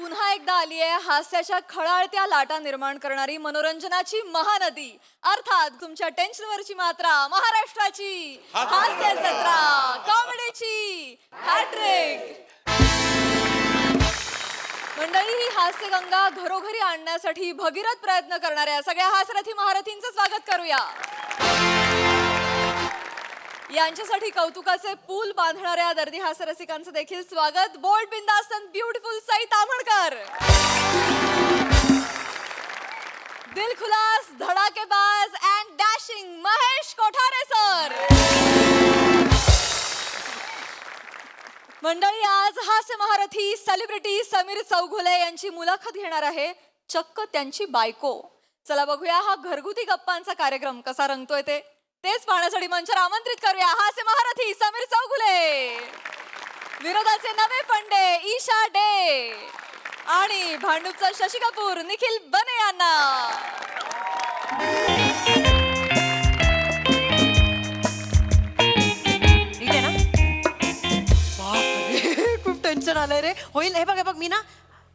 पुन्हा एकदा आली आहे हास्याच्या खळाळत्या लाटा निर्माण करणारी मनोरंजनाची महानदी अर्थात तुमच्या टेन्शनवरची मात्रा महाराष्ट्राची हास्य जत्रा कॉमेडीची हॅट्रिक। मंडळी ही हास्यगंगा घरोघरी आणण्यासाठी भगीरथ प्रयत्न करणाऱ्या सगळ्या हास्यरथी महारथींचं स्वागत करूया। यांच्यासाठी कौतुकाचे पूल बांधणाऱ्या दर्दी हास्य रसिकांचं देखील स्वागत। बोल्ड बिंदास्त अँड ब्युटिफुल सई ताम्हणकर, दिलखुलास धडाकेबाज and dashing Mahesh Kothare sir. मंडळी आज हास्य महारथी सेलिब्रिटी समीर चौघुले यांची मुलाखत घेणार आहे, चक्क त्यांची बायको। चला बघूया हा घरगुती गप्पांचा कार्यक्रम कसा रंगतोय तेच पाहण्यासाठी मंचावर आमंत्रित करूया हास्य महारथी समीर चौघुले, विरोधाचे नवे फंडे ईशा डे आणि भांडूपचा शशी कपूर निखिल बने यांना। ठीक आहे ना? बापरे, खूप टेन्शन आलंय रे। होईल हे बघ मी ना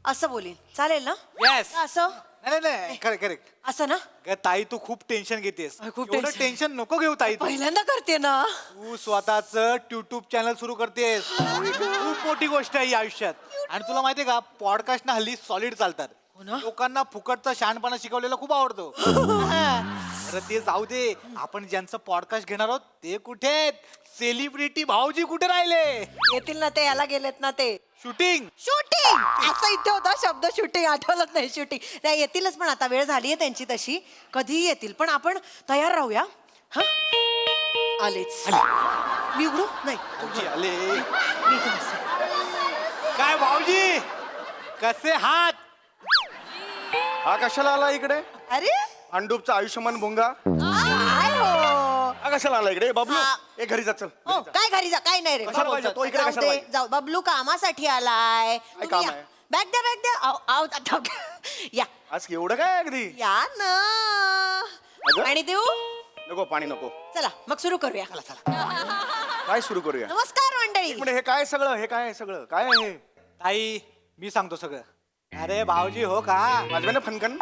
असं बोलीन, चालेल ना? येस असं नाही नाही करेक्ट असं ना? ताई तू खूप टेन्शन घेतेस। खूप एवढं tension. टेन्शन नको घेऊ ताई। पहिल्यांदा करते ना। तू स्वतःच युट्यूब चॅनल सुरू करतेस, खूप मोठी गोष्ट आहे या आयुष्यात। आणि तुला माहितीये का पॉडकास्ट ना हल्ली सॉलिड चालतात, ना? लोकांना फुकटचा शहाणपणा शिकवलेला खूप आवडतो। अरे ते जाऊ दे, आपण ज्यांचं पॉडकास्ट घेणार आहोत ते कुठे आहेत? सेलिब्रिटी भाऊजी कुठे राहिले? येतील ना ते, याला गेलेत ना ते शूटिंग शूटिंग। असं इथे होता शब्द शूटिंग, आठवलंच नाही शूटिंग। त्या येतीलच, पण आता वेळ झालीये त्यांची तशी, कधीही येतील। पण आपण तयार राहूया। हा आलेच। मी उघडू नाही भाऊजी आले। मी इथे बसते। काय भाऊजी कसे हात? हा कशाला आला इकडे? अरे भांडूपचा आयुष्यमान भोंगा काय हो? हा कशाला आला इकडे? बबलू हा. ए घरी जा चल हो, काय घरी जा, काय नाही रे। कशाला पाहिजे? तो इकडे जाऊ कशाला दे, पाहिजे? जाऊ। बबलू कामासाठी आलाय। तुम्ही काम या. आहे? बॅग द्या, बॅग द्या। आव, आव, आता या आज एवढं काय अगदी? या ना। अगं? आणि देऊ? नको पाणी नको। चला मग सुरू करूया। काय सुरू करूया? नमस्कार मंडळी। म्हणजे हे काय सगळं? हे काय सगळं? काय आहे हे? ताई मी सांगतो सगळं। अरे भाऊजी हो का? माझ्याने फनकन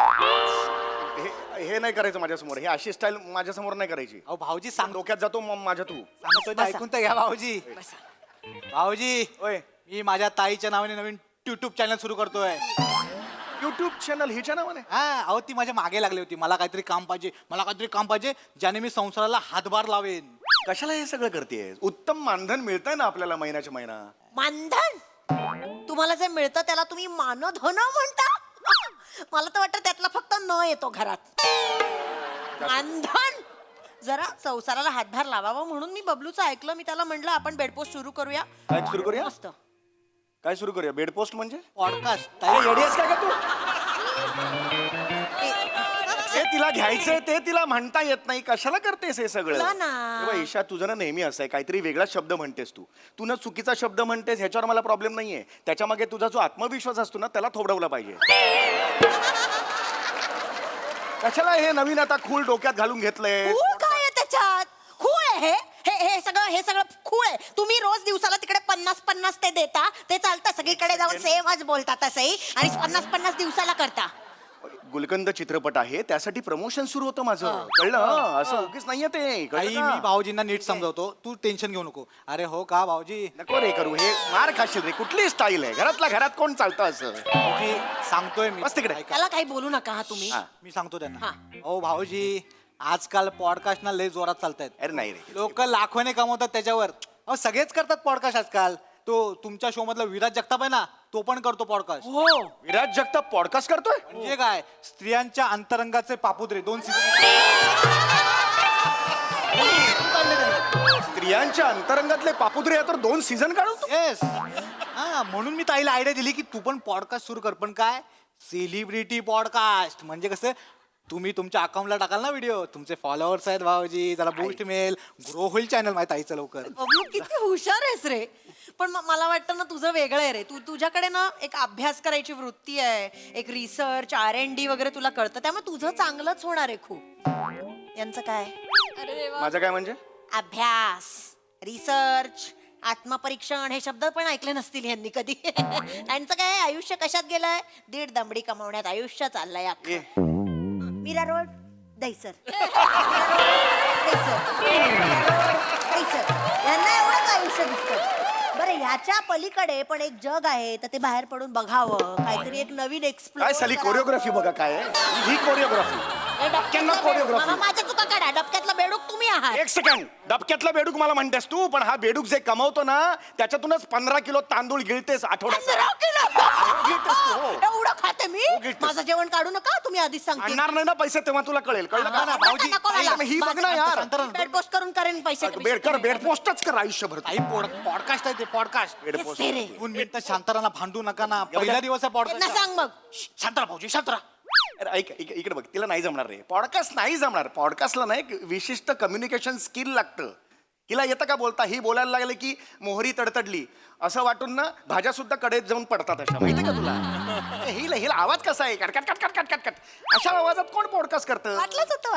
हे नाही करायचं माझ्यासमोर। हे अशी स्टाईल माझ्यासमोर नाही करायची। अहो भाऊजी सांग, डोक्यात जातो माझ्या तू। सांगतो ते बसा. ऐकून तर घ्या भाऊजी। बसा। भाऊजी ओय मी माझ्या ताईच्या नावाने नवीन युट्यूब चॅनल सुरू करतोय। युट्यूब चॅनल हिच्या नावाने? हा अहो ती माझ्या मागे लागली होती, मला काहीतरी काम पाहिजे ज्याने मी संसाराला हातभार लावेन। कशाला हे सगळं करतेस? उत्तम मानधन मिळतंय ना आपल्याला महिन्याच्या महिना। मानधन? तुम्हाला जे मिळतं त्याला तुम्ही मानधन म्हणता? मला तर वाटतं त्यातला फक्त न येतो घरात। मानधन? जरा संसाराला हातभार लावावा म्हणून मी बबलूचं ऐकलं। मी त्याला म्हणलं आपण बेडपोस्ट सुरू करूया। काय सुरू करूया? मस्त। काय सुरू करूया? बेड पोस्ट म्हणजे? पॉडकास्ट ताई ताई येडी आहेस काय का तू? हे तिला घ्यायचंय ते तिला म्हणता येत नाही, कशाला करतेस हे सगळं? बोला ना. हे बघ, ईशा तुझं ना नेहमी असं आहे, काहीतरी वेगळा शब्द म्हणतेस तू ना चुकीचा शब्द म्हणतेस, ह्याच्यावर मला प्रॉब्लेम नाहीये। त्याच्या मागे तुझा जो आत्मविश्वास असतो ना त्याला थोबडवला पाहिजे। कशाला हे नवीन आता खूळ डोक्यात घालून घेतलंय? खूळ काय आहे त्याच्यात? खूळ आहे हे सगळं खूळ आहे। तुम्ही रोज दिवसाला तिकडे 50-50 ते देता, ते चालतं। सगळीकडे जाऊन सेमच बोलता तसंही, आणि 50-50 दिवसाला करता। गुलकंद चित्रपट आहे, त्यासाठी प्रमोशन सुरू होतं माझं, कळलं? असं उगीच नाहीये ते, ताई कळलं का? मी भाऊजींना नीट समजवतो, तू टेन्शन घेऊ नको। अरे हो का भाऊजी? नको रे करू हे, मार खाशील रे। कुठली स्टाईल आहे? घरातल्या घरात कोण चालतं असं? भाऊजी सांगतोय मी, बस तिकडे. ऐका. त्याला काही बोलू नका हा तुम्ही। हा. मी सांगतो त्यांना। हा. हो भाऊजी आजकाल पॉडकास्ट ना लय जोरात चालतायत। अरे नाही रे, लोक लाखोने कमवतात त्याच्यावर। अहो सगळेच करतात पॉडकास्ट आजकाल। तो तुमच्या शो मधला विराज जगताप आहे ना, तो पण करतो पॉडकास्ट। हो, विराज जगताप पॉडकास्ट करतोय? म्हणजे काय, स्त्रियांच्या अंतरंगाचे पापुद्रे 2 सीझन स्त्रियांच्या अंतरंगातले पापुद्रे आहे तर 2 सीझन काढू? येस। हा म्हणून मी ताईला आयडिया दिली की तू पण पॉडकास्ट सुरू कर, पण काय सेलिब्रिटी पॉडकास्ट। म्हणजे कसं तुम्ही तुमच्या अकाउंटला टाकाल ना व्हिडिओ, तुमचे फॉलोअर्स आहेत भाऊजी, जरा बूस्ट मिळेल, ग्रो होईल चॅनल माझ्या ताईचं लवकर। बबलू किती हुशार आहेस रे। पण मला वाटतं ना तुझं वेगळं आहे रे। तुझ्याकडे ना एक अभ्यास करायची वृत्ती आहे, एक रिसर्च R&D वगैरे तुला कळतं, त्यामुळे तुझं चांगलंच होणार आहे खूप। यांचं काय? अरे देवा, माझं काय म्हणजे? अभ्यास, रिसर्च, आत्मपरीक्षण हे शब्द पण ऐकले नसतील यांनी कधी. त्यांचं काय आयुष्य कशात गेलंय, 1.5 दमडी कमावण्यात आयुष्य चाललंय अख्खं. मीरा रोड दहीसर. यांना एवढंच आयुष्य दिसतं. बरं ह्याच्या पलीकडे पण एक जग आहे, तर ते बाहेर पडून बघावं, काहीतरी एक नवीन काय साली कोरिओग्राफी बघा काय आहे? ही कोरिओग्राफी कोरिओग्राफी. माझ्या चुका काढा. डबक्यातला बेडूक तुम्ही आहात. एक सेकंड, डबक्यातला बेडूक मला म्हणतेस तू, पण हा बेडूक जे कमवतो ना त्याच्यातूनच 15 किलो तांदूळ गिळतेस आठवड्यात. 15 किलो? गिळतेस तू, हो. एवढं खाते मी. हो, गिळतेस. माझं जेवण काढू नका, तुम्ही आधीच सांगते. आणणार नाही ना पैसे तेव्हा तुला कळेल. कळलं का? भाऊजी, नको मला. ही बघ ना यार. बेड पोस्ट करून करेन पैसे. बेड पोस्टच कर आयुष्यभर. ताई पॉडकास्ट आहे ते पॉडकास्ट. बेड हेच पोस्ट. ते रे. 2 मिनिटं शांतराना भांडू नका ना. पहिला दिवस आहे त्यांना पॉडकास्ट. सांग मग. शांतरा भाऊजी शांतरा. अरे ऐक इकडे बघ, तिला नाही जमणार रे. पॉडकास्ट नाही जमणार. पॉडकास्टला ना एक विशिष्ट कम्युनिकेशन स्किल लागतं. हिला येतं का बोलता? ही बोलायला लागले की मोहरी तडतडली असं वाटून ना भाज्या सुद्धा कडेत जाऊन पडतात अशा. माहिती का तुला? हिला हिला आवाज कसा आहे? Cut cut cut cut cut cut cut अशा आवाजात कोण पॉडकास्ट करतं? वाटलंच होतं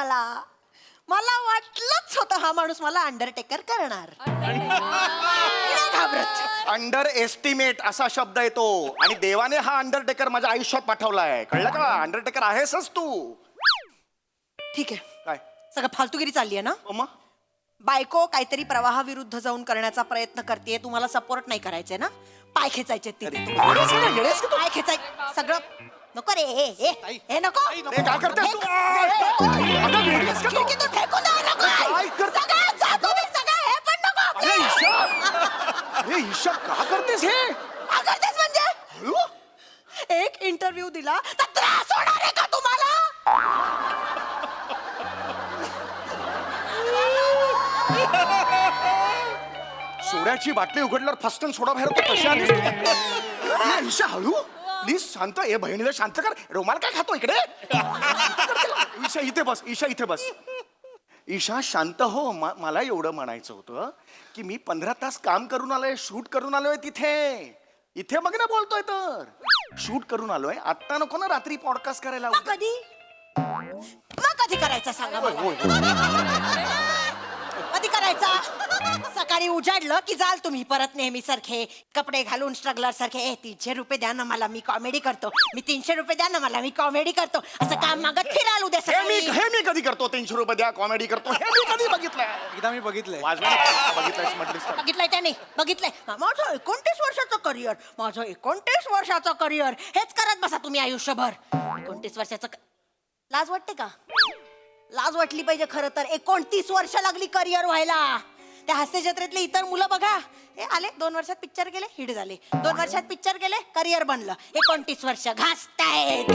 मला वाटलंच होतं हा माणूस मला अंडरटेकर करणार. मी नाही घाबरत. अंडर एस्टिमेट असा शब्द येतो आणि देवाने हा अंडरटेकर माझ्या आयुष्यात पाठवलाय. कळलं का? अंडरटेकर आहेसच तू. ठीक आहे, काय सगळं फालतूगिरी चालली आहे ना. मग बायको काहीतरी प्रवाहाविरुद्ध जाऊन करण्याचा प्रयत्न करते, तुम्हाला सपोर्ट नाही करायचंय ना. पाय खेचायचे तिथे. पाय खेचाय सगळं नको रे. हे नको. हे काय करतेस तू? अगं, वेडीस का तू? खिडकीतून फेकून द्या, नको. काय करते? सगळं जातो मी, सगळं हे पण नको. अरे ईशा, अरे ईशा का करतेस हे? काय करतेस म्हणजे? हळू? एक इंटरव्ह्यू दिला तर त्रास होणार आहे का तुम्हाला? सोड्याची बाटली उघडल्यावर फस्टन सोडा बाहेर होतो तशी आलीस तू? अरे ईशा हळू प्लीज. शांत. ए बहिणीला शांत कर. रुमाल काय खातो इकडे? ईशा इथे बस. ईशा इथे बस. ईशा शांत हो. मला एवढं म्हणायचं होतं की मी 15 तास काम करून आलोय, शूट करून आलोय तिथे. इथे मग ना बोलतोय तर शूट करून आलोय. आत्ता नको ना रात्री पॉडकास्ट करायला. मग कधी करायचा सांगा मला. कधी करायचा? सकाळी उजाडलं की जाल तुम्ही परत नेहमी सारखे कपडे घालून स्ट्रगलर सारखे. 300 रुपये द्या ना मला, मी कॉमेडी करतो. मी 300 रुपये द्या ना मला, मी कॉमेडी करतो. असं काम मागत फिराल उद्या सकाळी. हे मी कधी करतो? 300 रुपये द्या कॉमेडी करतो. हे मी कधी बघितलंय? एकदा मी बघितलंय. बघितलंय म्हटलीस तर. बघितलंय त्याने. बघितलंय. माझं 29 वर्षाचं करिअर. माझं 29 वर्षाचं करिअर. हेच करत बसा तुम्ही आयुष्यभर. 29 वर्षाचं लाज वाटते का? लाज वाटली पाहिजे खरं तर. 29 वर्ष लागली करिअर व्हायला. त्या हास्य जत्रेतले इतर मुलं बघा, हे आले 2 वर्षात पिक्चर गेले, हिट झाले. 2 वर्षात पिक्चर गेले, करिअर बनलं. 29 वर्ष घासतायत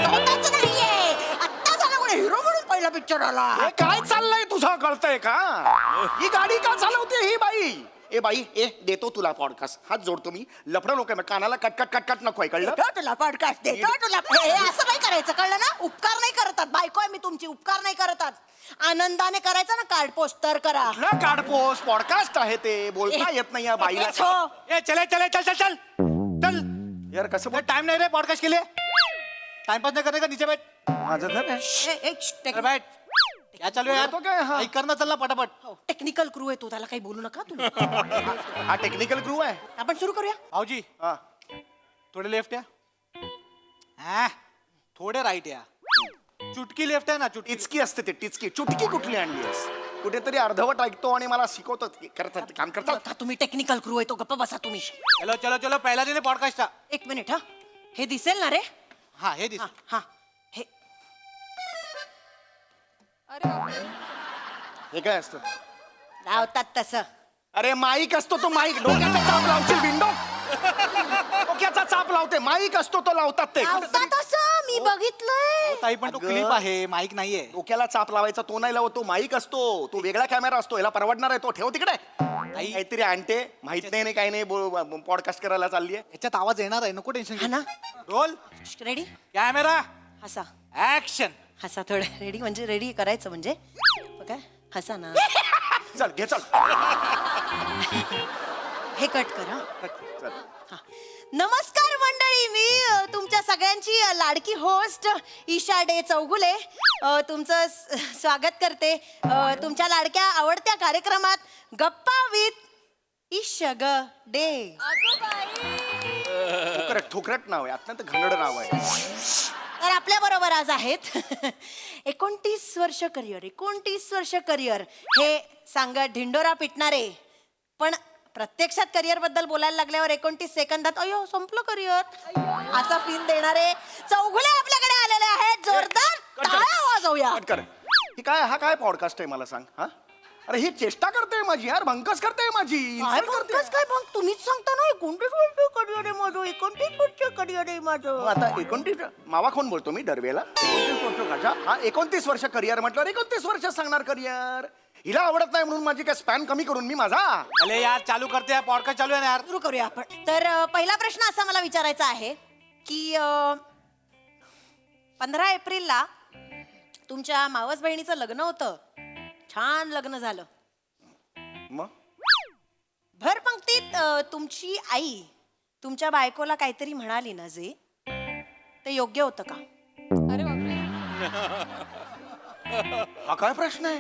होतच नाहीये. आत्ता झाला कोणी हिरो म्हणून पहिला पिक्चर आला. हे काय चाललंय तुझं? कळतंय का? ही गाडी का चालवते ही बाई? ए बाई, देतो तुला पॉडकास्ट. हात जोडतो मी. लफडं लोक आहे, कानाला कटकट कटकट नको आहे. कळलं? देतो तुला पॉडकास्ट, देतो तुला. हे असं नाही करायचं, कळलं ना. उपकार नाही करतात. बायको आहे मी तुमची, उपकार नाही करतात. आनंदाने करायचं ना. कार्ड पोस्ट तर करा. कुठलं काढपोस? पॉडकास्ट आहे ते. बोलता येत नाही या बाईला. हेच हो. ए चल चल चल चल चल चल. यार कसं बोल? टाइम नाही रे पॉडकास्ट के लिए. टाइमपास नहीं करने का, नीचे बैठ. माझं घर आहे. अरे बैठ. क्या चालू है यार? बोलतो काय हा? ऐक कर ना, चल ना पटापट. टेक्निकल क्रू आहे तो, त्याला काही बोलू नका तुम्ही. हा टेक्निकल क्रू आहे. आपण सुरू करूया. भाऊजी हा. थोडे लेफ्ट या. हा, थोडे राईट या. चुटकी लेफ्ट आहे ना, चुटकी. टिचकी असते ते. टिचकी. चुटकी कुठली आणलीस? कुठेतरी अर्धवट ऐकतो आणि मला शिकवतो. करतात काम करतात. आता तुम्ही टेक्निकल क्रू आहे तो, गप्प बसा तुम्ही. चलो चलो चलो, पहिला दिन पॉडकास्ट था. 1 मिनिट. हा, हे दिसेल ना रे? हा हे दिस. हा हा. हे अरे बापरे. हे काय असतं? लावतात तसं. अरे माईक असतो तो. माईक डोक्याचा चाप लावशील विंडो. डोक्याचा चाप लावते. माईक असतो तो लावतात ते. लावतात तसं मी बघितलंय. ताई पण तो अगं. क्लिप आहे, माईक नाहीये. डोक्याला चाप लावायचा तो नाही लावतो. माईक असतो तो. वेगळा कॅमेरा असतो. याला परवडणार आहे तो. ठेव तिकडे. काहीतरी आणते माहित नाही काही नाही. पॉडकास्ट करायला चालली आहे. ह्याच्यात आवाज येणार आहे, नको टेन्शन. हा ना. Roll ready? कॅमेरा हसा. ऍक्शन. हसा थोडं. रेडी म्हणजे रेडी करायचं म्हणजे. काय हसा ना. चल घे चल. हे कट करा. चल. हा. नमस्कार मंडळी, मी तुमच्या सगळ्यांची लाडकी होस्ट ईशा डे चौगुले तुमचं स्वागत करते तुमच्या लाडक्या आवडत्या कार्यक्रमात गप्पा विथ इश ग डे. अगं बाई. ठोकरट नाव आहे, अत्यंत घनड नाव आहे. तर आपल्या बरोबर आज आहेत 29 वर्ष करिअर, 29 वर्ष करिअर हे सांगत ढिंडोरा पिटणारे, पण प्रत्यक्षात करिअर बद्दल बोलायला लागल्यावर 29 सेकंदात अयो संपलं करिअर असा फील देणारे चौघुले आपल्याकडे आलेले आहेत. जोरदार टाळ्या वाजवूया. कट कर. ही काय, हा काय पॉडकास्ट आहे मला सांग. हा, अरे ही चेष्टा करते माझी यार, भंकस करते माझी, काय insult करते. पंकज, काय मग तुम्हीच सांगता ना 29 वर्ष करिअर आहे माझं, 29 वर्ष करिअर आहे मग माझं. आता 29 मावा कोण बोलतो मी दरवेळेला. 29 वर्ष काढा. हा 29 वर्ष करिअर म्हटलं, 29 वर्ष सांगणार करिअर. हिला आवडत नाही म्हणून माझी काय स्पॅन कमी करून मी माझा. अरे यार चालू करते, पॉडकास्ट चालू आहे ना यार. सुरू करूया आपण. तर पहिला प्रश्न असा मला विचारायचा आहे की 15 एप्रिलला तुमच्या मावस बहिणीचं लग्न होतं, छान लग्न झालं. मग भर पंक्तीत तुमची आई तुमच्या बायकोला काहीतरी म्हणाली ना जे, ते योग्य होतं का? अरे बापरे. हा काय प्रश्न आहे.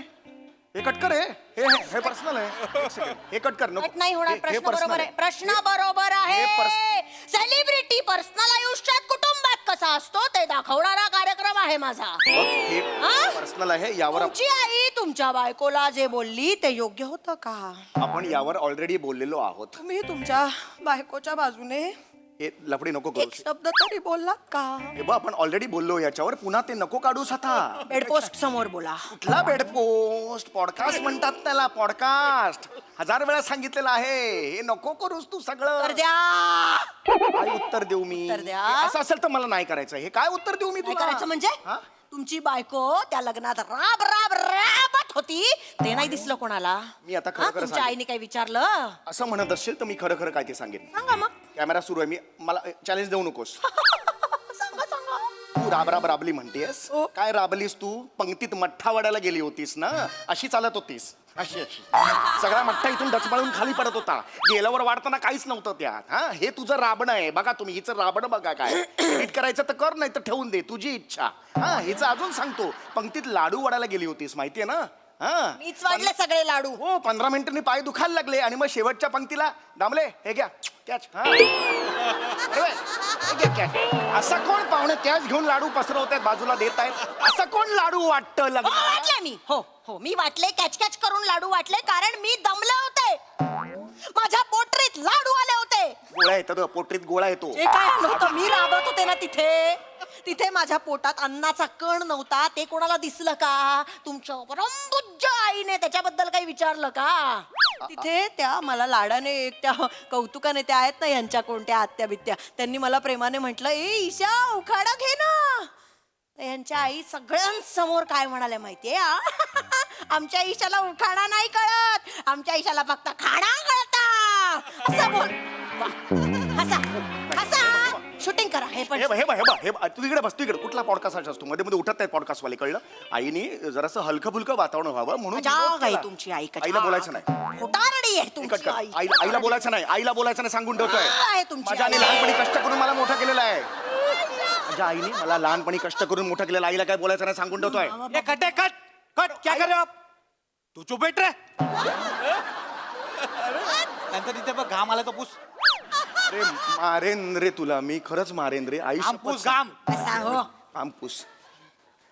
हे कट कर. हे पर्सनल आहे. एक second. हे कट कर नको. कट नाही होणार. हे प्रश्न personal बरोबर आहे. प्रश्न बरोबर आहे. हे सेलिब्रिटी पर्सनल आयुष्यात कुटुंबात कसा असतो ते दाखवणारा कार्यक्रम आहे माझा. हे हा? पर्सनल आहे. यावर तुमची आई तुमच्या बायकोला जे बोलली ते योग्य होतं का? आपण यावर ऑलरेडी बोललेलो आहोत. तुम्ही तुमच्या बायकोच्या बाजूने हे लफडी नको करू. एक शब्द तरी बोललात का? हे बघ आपण ऑलरेडी बोललो याच्यावर, पुन्हा ते नको काढूस आता. बेडपोस्ट समोर बोला. कुठला बेड पोस्ट, पॉडकास्ट म्हणतात त्याला, पॉडकास्ट 1000 वेळा सांगितलेलं आहे. हे नको करूस तू सगळं. तर द्या. काय उत्तर देऊ मी? उत्तर द्या. हे असं असेल तर मला नाही करायचं. हे काय उत्तर देऊ मी काय तुला? करायचं म्हणजे? हा? तुमची बायको त्या लग्नात राब राब राबत होती, ते नाही दिसलं कोणाला? मी आता खरं हा, खरं तुमच्या सांगेन. आईने काही विचारलं? असं म्हणत असेल तर मी खरं खरं काय ते सांगेन. सांगा मग. कॅमेरा सुरू आहे. मी मला चॅलेंज देऊ नकोस. सांगा सांगा. तू राब राबली म्हणतेस. हो. काय राबलीस तू? पंक्तीत मठ्ठा वाढायला गेली होतीस ना, अशी चालत होतीस. अशी अशी सगळा मठ्ठा इथून डचमळून खाली पडत होता. गेल्यावर वाढताना काहीच नव्हतं त्यात. हा, हे तुझं राबणं आहे. बघा तुम्ही हिचं राबणं बघा. काय एडिट करायचं तर कर, नाही तर ठेवून दे, तुझी इच्छा. हा, हिचं अजून सांगतो. पंक्तीत लाडू वाढायला गेली होतीस माहितीये ना. हा, मीच वाढले सगळे लाडू. हो 15 मिनिटांनी पाय दुखायला लागले आणि मग शेवटच्या पंक्तीला दामले हे घ्या कॅच. हा अरे वा, हे घ्या कॅच. असा कोण पाहुणे कॅच घेऊन लाडू पसरवतायत बाजूला देत आहेत? असं कोण लाडू वाटतं हो, लग्न? वाटले मी. हो हो, मी वाटले, कॅच कॅच करून लाडू वाटले, कारण मी दमले होते. माझ्या पोटरीत लाडू आले होते. गोळा येतो पोटरीत, गोळा येतो. हे काय नव्हतं, मी राबत होते ना तिथे. तिथे माझ्या पोटात अन्नाचा कण नव्हता. ते कोणाला दिसलं का? तुमच्या परमपूज्य आईने त्याच्याबद्दल काही विचारलं का? तिथे त्या मला लाडाने, त्या कौतुकाने, त्या आहेत ना यांच्या कोणत्या आत्या बित्या, त्यांनी मला प्रेमाने म्हटलं, ए ईशा उखाडा घे ना. यांच्या आई सगळ्यांसमोर काय म्हणाल्या माहितीये? आमच्या ईशाला उखाणा नाही कळत, आमच्या ईशाला फक्त खाणा कळता. असं बोल. हसा हसा, शूटिंग करा. हे पण हे बघ, हे बघ, हे बघ, हे बघ. तू इकडे बस, तू इकडे. कुठला पॉडकास्ट असतो? मध्ये मध्ये उठत नाही पॉडकास्ट वाले, कळलं? आईने जरासं हलकं फुलकं वातावरण व्हावं म्हणून जाग आहे तुमची आई. आईला बोलायचं नाही. खोटारडी आहे कट तुमची कर. आई. आईला बोलायचं नाही. आईला बोलायचं नाही सांगून ठेवतोय. आहे तुमची माझ्या आईने आई. लहानपणी कष्ट करून मला मोठा केलेला आहे. माझ्या आईने मला लहानपणी कष्ट करून मोठा केलेला. आईला काय बोलायचं नाही सांगून ठेवतोय. ये कट है, कट कट. क्या कर रहे हो आप? तू चुप बैठ रे. नंतर तिथे बघ घाम आला तर पुस. अरे मारेन रे तुला मी, खरंच मारेन रे. आई घाम पुस घाम. असा हो. घाम पुस.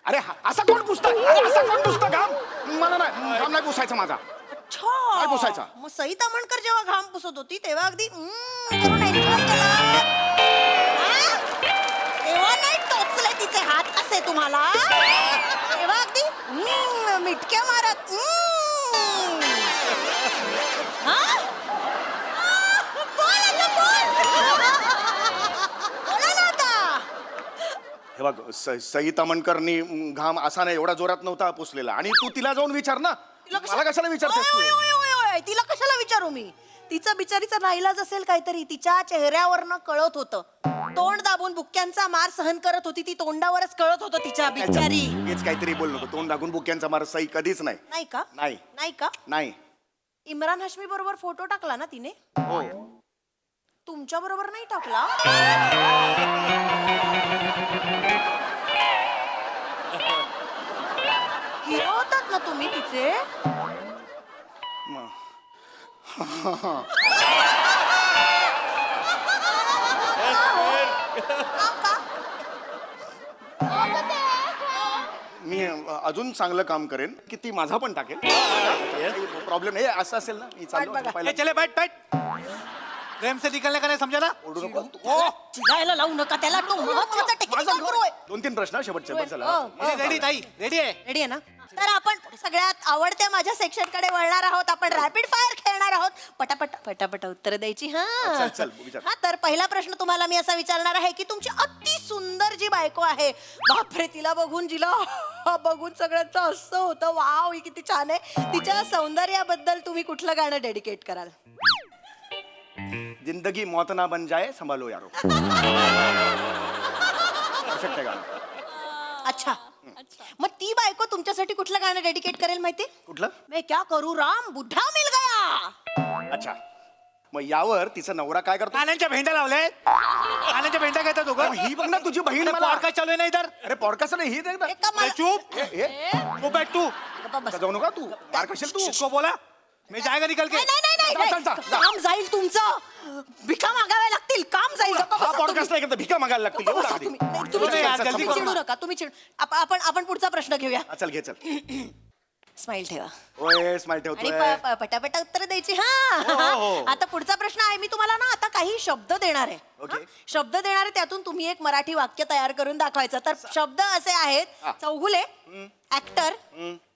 अरे असा कोण पुसतं? अरे असा कोण पुसतं घाम? मला नाही, घाम नाही पुसायचा माझा. काय पुसायचा? मग सई तामणकर जेव्हा घाम पुसत होती तेव्हा अगदी करून enjoy केलं. हा? तेव्हा नाही टोचले तिचे हात असे तुम्हाला. तेव्हा अगदी मिटक्या मारत. हा? बोल आता, बोल. बोला ना आता. हे बघ सई तामणकरनी घाम असा नाही, एवढा जोरात नव्हता पुसलेला. आणि तू तिला जाऊन विचार ना. मला कशाला विचारतेस तू? ओय, ओय, ओय, ओय, तिला कशाला विचारू मी? तिचा बिचारीचा नाईलाज असेल काहीतरी. तिच्या चेहऱ्यावरनं कळत होतं. तोंड दाबून बुक्क्यांचा मार सहन करत होती ती. तोंडावरच कळत होतं तिच्या बिचारी. हेच काहीतरी बोल नको. तोंड दाखवून बुक्यांचा मार सई कधीच नाही. नाही का? नाही. नाही का? नाही. इम्रान हाशमी बरोबर फोटो टाकला ना तिने? हो. तुमच्या बरोबर नाही टाकला? हिरो होतात ना तुम्ही तिचे? मग मी अजून चांगलं काम करेन की ती माझा पण टाकेल प्रॉब्लेम नाही असं असेल ना मी चाललो बघा. पहिला- ए, चले बैठ बैठ प्रेम से निकलने का नहीं समझा ना ओरडू नको. चिडायला लावू नका त्याला, तो महत्वाचा टेक्निकल गुरु आहे. 2-3 प्रश्न शेवटचे बस चला. रेडी ताई रेडी आहे रेडी आहे ना? तर आपण सगळ्यात आवडत्या माझ्या सेक्शन कडे वळणार आहोत. आपण रॅपिड फायर खेळणार आहोत. पटापट पटापट उत्तर द्यायची. चल, चल, विचार. हा तर पहिला प्रश्न तुम्हाला मी असा विचारणार आहे की तुमची अति सुंदर जी बायको आहे, बापरे, तिला बघून जिला बघून सगळ्यांचं असं होतं, वाव ही किती छान आहे, तिच्या सौंदर्याबद्दल तुम्ही कुठलं गाणं डेडिकेट कराल? जिंदगी मौत ना बन जाए संभालो यारो. परफेक्ट आहे गाणं. अच्छा, मग ती बायको तुमच्यासाठी कुठलं गाणं डेडिकेट करेल माहिती? कुठलं? मैं क्या करू राम, बुढा मिल गया. अच्छा, मग यावर तिचा नवरा काय करतो? कानांच्या भेंड्या लावले कानांच्या भेंड्या घेतात दोघं अरे, ही बघ ना तुझी बहीण मला. पॉडकास्ट चालू आहे ना इधर अरे पॉडकास्ट नाही ही देख ना. एका मला- चुप तू बैठ तू बस. जाऊ नका तू मार खाशील तू. उसको बोला मैं जाएगा निकल के नाही, नाही, नाही, जा, नाही. जा, जा. काम जाईल तुमचं, भिका मागाव्या लागतील, काम जाईल. गप्पा हा बसा पॉडकास्ट नाही करता भिका मागायला लागतील तुम्ही. एवढं बसा आधी. तुम्ही. नाही, तुम्ही नाही, यार, चिडू- जल्दी तुम्ही करो चिडू नका, तुम्ही चिडू. आपण पुढचा प्रश्न घेऊया. हा, चल घे चल. स्माइल ठेवा ओए स्माइल आणि ठेवतोय. पटापट उत्तर द्यायची. हो, हो. हा आता पुढचा प्रश्न आहे. मी तुम्हाला ना आता काही शब्द देणार आहे. ओके. हा? शब्द देणार आहे, त्यातून तुम्ही एक मराठी वाक्य तयार करून दाखवायचं. तर शब्द असे आहेत: हा. चौगुले, ऍक्टर,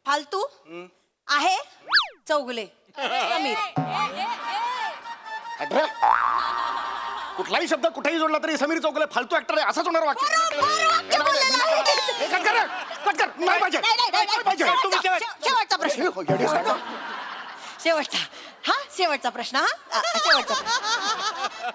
फालतू, आहे, चौगुले, समीर. अरे, कुठलाही शब्द कुठेही जोडला तरी समीर चौगुले फालतू ऍक्टर आहे असंच होणार वाक्य. बरोबर वाक्य बोललेलं आहे. हे कट कर रे, कट कर. नाही पाहिजे. नाही, नाही, नाही, नाही. पाहिजे. तुम्ही शेवटचा प्रश्न. हे, येडे सारखं. शेवटचा. हा शेवटचा प्रश्न. हा शेवटचा प्रश्न.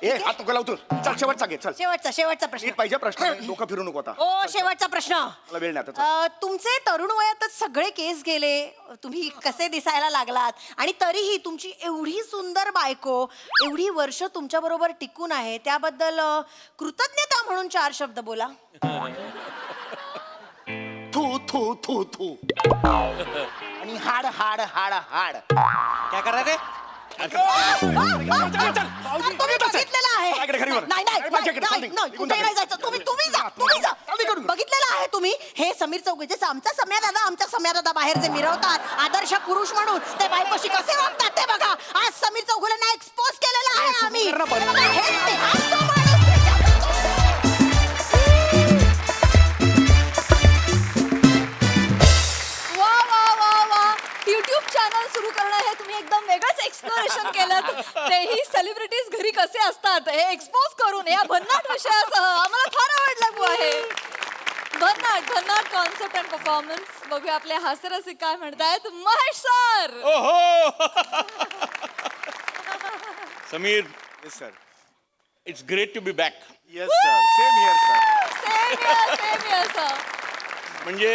ए हात नको लावतो. चल शेवटचा घे चल. शेवटचा प्रश्न. नीट पाहिजे प्रश्न डोकं फिरू नको आता. ओ शेवटचा प्रश्न. मला वेळ नाही आता. तुमचे तरुण वयातच सगळे केस गेले, तुम्ही कसे दिसायला लागलात, आणि तरीही तुमची एवढी सुंदर बायको एवढी वर्ष तुमच्या बरोबर टिकून आहे, त्याबद्दल कृतज्ञता म्हणून 4 शब्द बोला. थू थू थू थू आणि हाड हाड हाड हाड. क्या कर रहा रे तुम्ही बघितलेलं आहे. माझ्याकडे घरी वर. नाही, नाही, नाही, माझ्याकडे. नाही, चालते. नाही, निघून कुठेही नाही जा. जायचं. तुम्ही जा. चालते करून. बघितलेलं आहे तुम्ही हे समीर चौगुले, जसं आमच्या सम्या दादा बाहेर जे मिरवतात आदर्श पुरुष म्हणून, ते बायकोशी कसे वागतात ते बघा. आज समीर चौगुलेंना एक्सपोज केलेलं आहे आम्ही. सुरू करणं बंद. हे बघा, हेच ते. हाच तो माणूस. वा वा वा वा युट्यूब चॅनल सुरू करणं हे तुम्ही एकदम वेगळंच एक्सप्लोरेशन केलं, तेही सेलिब्रिटीज घरी कसे असतात हे एक्सपोज करून या भन्नाट विषयासह आम्हाला फार आवडलं बुवा हे. भन्नाट कॉन्सेप्ट अँड परफॉर्मन्स. बघूया आपले हास्यरसिक काय म्हणतायत. Mahesh sir. Samir, yes sir. it's great to be back. Yes sir. Same here sir. Same sir. म्हणजे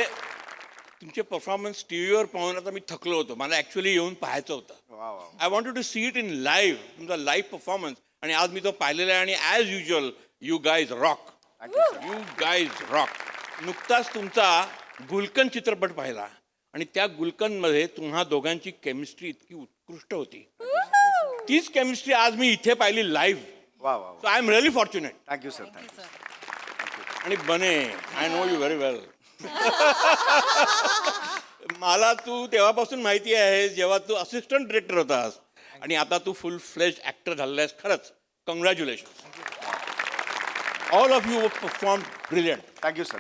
तुमचे परफॉर्मन्स टीव्हीवर पाहून आता मी थकलो होतो. मला ऍक्च्युली येऊन पाहायचं होतं. वा वा. I wanted to see it in live, तुमचा लाईव्ह परफॉर्मन्स. आणि आज मी तो पाहिलेला आहे आणि as usual you guys rock. You guys rock. नुकताच तुमचा गुलकन चित्रपट पाहिला आणि त्या गुलकनमध्ये तुम्हा दोघांची केमिस्ट्री इतकी उत्कृष्ट होती. तीच केमिस्ट्री आज मी इथे पाहिली लाईव्ह. वा वा. So I am really fortunate. Thank you sir. Thank you. आणि बने आय नो यू व्हेरी वेल. मला तू तेव्हापासून माहिती आहे जेव्हा तू असिस्टंट डिरेक्टर होतास आणि आता तू फुल फ्लेज ऍक्टर झालेलास. खरंच congratulation. All of you perform brilliant. Thank you sir.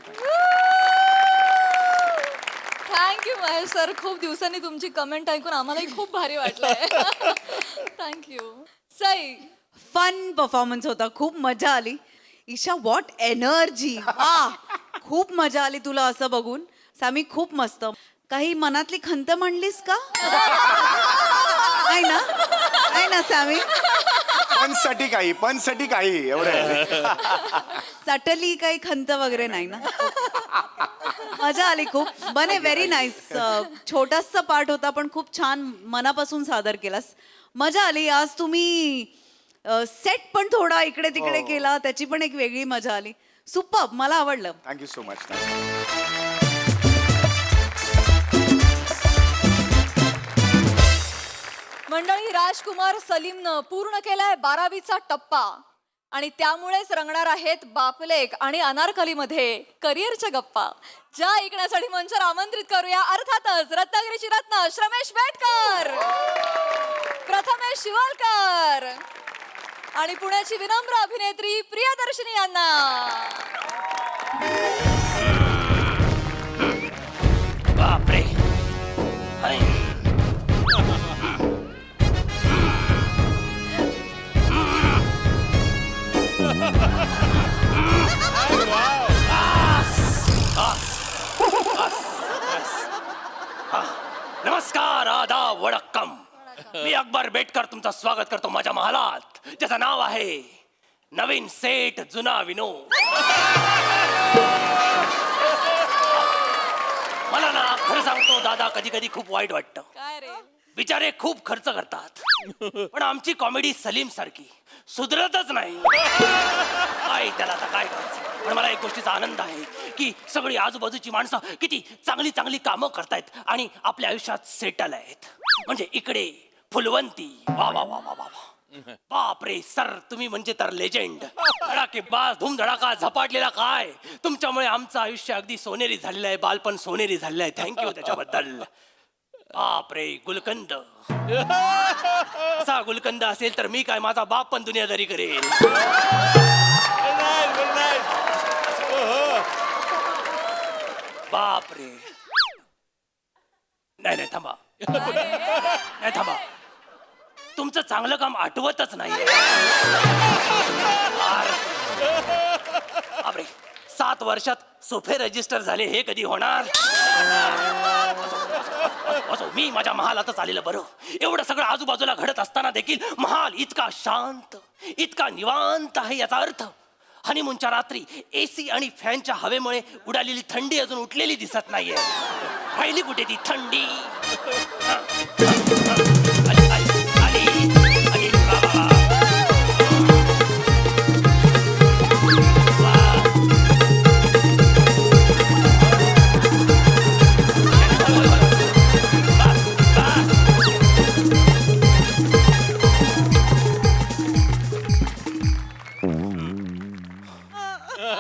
Thank you Mahesh sir. खूप दिवसांनी तुमची कमेंट ऐकून आम्हालाही खूप भारी वाटलंय. थँक्यू. सई. फन परफॉर्मन्स होता, खूप मजा आली. ईशा व्हॉट एनर्जी, वा खूप मजा आली तुला असं बघून. सामी खूप मस्त. काही मनातली खंत म्हणलीस का? नाही ना सामी? पनसाठी काही एवढं. सटली काही खंत वगैरे नाही ना? मजा आली खूप. बने व्हेरी नाईस. छोटासा पार्ट होता पण खूप छान मनापासून सादर केलास. मजा आली. आज तुम्ही सेट पण थोडा इकडे तिकडे केला, त्याची पण एक वेगळी मजा आली. सुपर्ब, मला आवडलं. Thank you so much. मंडळी, राजकुमार सलीमनं पूर्ण केलाय 12वीचा टप्पा आणि त्यामुळेच रंगणार आहेत बापलेक आणि अनारकलीमध्ये करिअरच्या गप्पा. ज्या ऐकण्यासाठी मंचावर आमंत्रित करूया अर्थातच रत्नागिरीची रत्न श्रमेश बेटकर, प्रथमेश शिवलकर आणि पुण्याची विनम्र अभिनेत्री प्रियदर्शनी यांना. बापरे हाय. नमस्कार, आदाब, वडक्कम. मी अकबर बेटकर तुमचं स्वागत करतो माझ्या महालात, ज्याचं नाव आहे नवीन सेठ जुना विनोद. मला ना खरं सांगतो दादा, कधी कधी खूप वाईट वाटतं. काय रे? बिचारे खूप खर्च करतात, पण आमची कॉमेडी सलीम सारखी सुधरतच नाही. काय त्याला आता काय करायचं. पण मला एक गोष्टीचा आनंद आहे की सगळी आजूबाजूची माणसं किती चांगली चांगली कामं करतायत आणि आपल्या आयुष्यात सेटल आहेत. म्हणजे इकडे फुलवंती, वा वा वा वा वा वा. बापरे सर, तुम्ही म्हणजे तर लेजेंड. धडाकेबाज, धूमधडाका, झपाटलेला काय. तुमच्यामुळे आमचं आयुष्य अगदी सोनेरी झालेलं आहे, बालपण सोनेरी झालेलं आहे. थँक्यू त्याच्याबद्दल. बापरे गुलकंद, असा गुलकंद असेल तर मी काय, माझा बाप पण दुनियादारी करेल. बापरे. नाही नाही थांबा, नाही थांबा, तुमचं चांगलं काम आठवतच नाही. बापरे, 7 वर्षात सोफे रजिस्टर झाले, हे कधी होणार. असो, मी माझ्या महालातच आलेलं बरं. एवढं सगळं आजूबाजूला घडत असताना देखील महाल इतका शांत, इतका निवांत आहे. याचा अर्थ हनीमूनच्या रात्री एसी आणि फॅनच्या हवेमुळे उडालेली थंडी अजून उठलेली दिसत नाहीये. राहिली कुठे ती थंडी. आली, आली, आली, आली.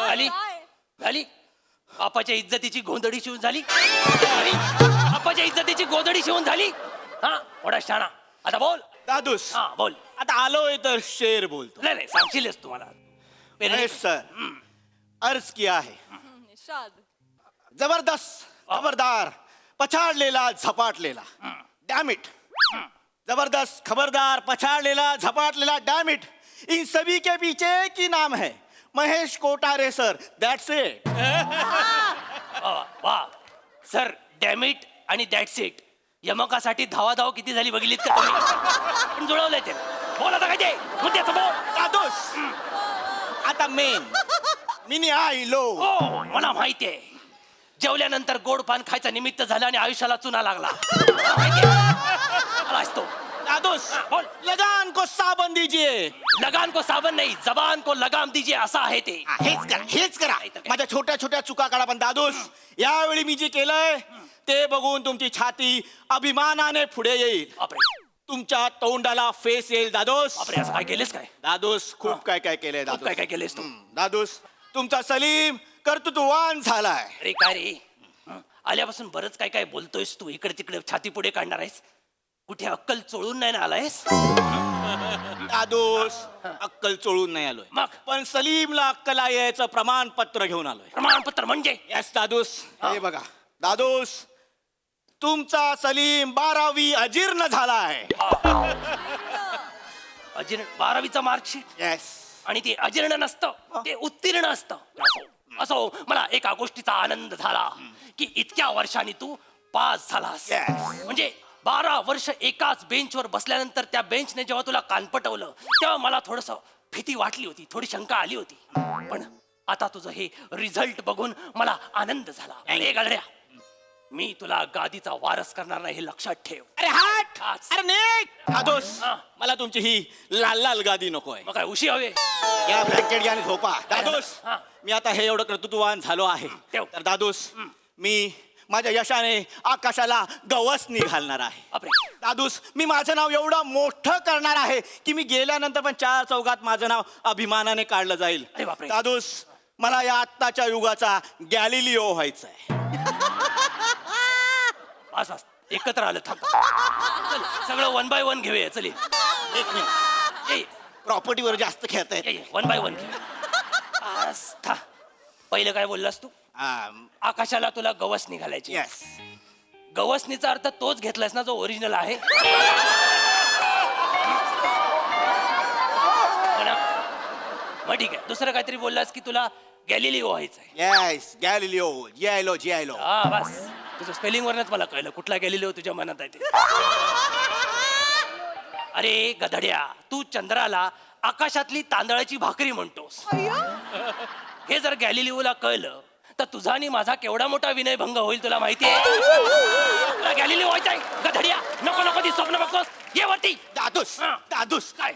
आली, झाली. बापाच्या इज्जतीची गोंधळी शिवून झाली. बापाच्या इज्जतीची गोंधळी शिवून झाली. हा, मोठा शाणा. आता बोल दादूस, हा बोल. आता आलोय तर शेर बोलतो. नाही नाही, सांगशीलच तुम्हाला. महेश सर, अर्ज किया है. निषाद. जबरदस्त, खबरदार, पछाडलेला, झपाटलेला. डैम जबरदस्त, खबरदार, पछाडलेला, झपाटलेला. डैम इन सभी के पीछे एक ही नाम है, Mahesh Kothare sir. That's it. वा सर, डॅमिट आणि दॅट्स इट यमकासाठी धावाधाव किती झाली बघितलीत का तुम्ही? पण जुळवलंय ते. बोल आता काय ते मुद्द्याचं बोल. दादूस, आता मेन मिनी आईलो. हो, मला माहितीये. जेवल्यानंतर गोड पान खायचं निमित्त झालं आणि आयुष्याला चुना लागला. मला माहितीये. मला असतो. दादूस, बोल. लगान को साबन दीजिए. लगान को साबन नाही, जबान को लगाम दीजिए, असं आहे ते. हेच करा, हेच करा. माझ्या छोट्या छोट्या चुका काढा. पण दादूस, यावेळी मी जे केलंय ते बघून तुमची छाती अभिमानाने पुढे येईल. बापरे, तुमच्या तोंडाला फेस येईल. दादूस, बापरे, असं काय केलेस काय? दादूस, खूप काय काय केलंय. खूप दादूस, काय काय केलेस तू? दादूस, तुमचा सलीम कर्तृत्ववान झालाय. अरे काय रे, आल्यापासून बरंच काय काय बोलतोयस तू. इकडे तिकडे छाती पुढे काढणार आहेस. कुठे अक्कल चोळून नाही ना आलायस? दादूस, अक्कल चोळून नाही आलोय, मग? पण सलीमला अक्कल यायचं प्रमाणपत्र घेऊन आलोय. प्रमाणपत्र म्हणजे? येस दादूस, हे बघा. दादूस, तुमचा सलीम 12वी अजीर्ण झालाय. अजीर्ण 12वीचं मार्कशीट येस. आणि ते अजीर्ण नसतं, ते उत्तीर्ण असतं. असो, मला एका गोष्टीचा आनंद झाला की इतक्या वर्षांनी तू पास झालास. Yes. म्हणजे 12 वर्ष एकाच बेंचवर बसल्यानंतर त्या बेंचने जेव्हा तुला कानपटवलं तेव्हा मला थोडस भीती वाटली होती, थोडी शंका आली होती. पण आता तुझं हे रिझल्ट बघून मला आनंद झाला. अरे गलड्या, मी तुला गादीचा वारस करणार नाही हे लक्षात ठेव. अरे हाट, हाच. अरे नेक. दादूस, हा. मला तुमची ही लाल लाल गादी नकोय. मग काय उशी हवे? या ब्लँकेट घ्या आणि झोपा. दादूस, हा. मी आता हे एवढं कर्तृत्ववान झालो आहे. ठेव. तर दादूस, मी माझ्या यशाने आकाशाला गवस निघालणार आहे. बापरे. दादूस, मी माझं नाव एवढं मोठं करणार आहे की मी गेल्यानंतर पण 4 चौघात माझं नाव अभिमानाने काढलं जाईल. अरे बापरे. दादूस, मला या आत्ताच्या युगाचा गॅलिलिओ व्हायचा आहे. बस बस एकत्र आलं थांब चल, सगळं 1 by 1 घेऊया चल ये. एक मिनिट, ये प्रॉपर्टीवर जास्त खेळत आहे. 1 by 1 घेऊया. आस्था. पहिलं काय बोललास तू? आकाशाला तुला गवस निघालायची. येस. गवसनीचा अर्थ तोच घेतलास ना जो ओरिजिनल आहे. हो ना? मग ठीक आहे. दुसरं काहीतरी बोललास की तुला गॅलिलिओ व्हायचंय. Yes, Galileo. जियायलो. हा बस तुझं स्पेलिंग वरनच मला कळलं कुठला गॅलिलिओ तुझ्या मनात आहे ते. अरे गधड्या, तू चंद्राला आकाशातली तांदळाची भाकरी म्हणतोस. हे जर गॅलिलिओला कळलं तर तुझा आणि माझा केवढा मोठा विनयभंग होईल तुला माहिती आहे. तुला गॅलिलिओ व्हायचाय गधड्या. नको ती स्वप्न बघतोस. ये वरती. दादूस, हा. दादूस. काय?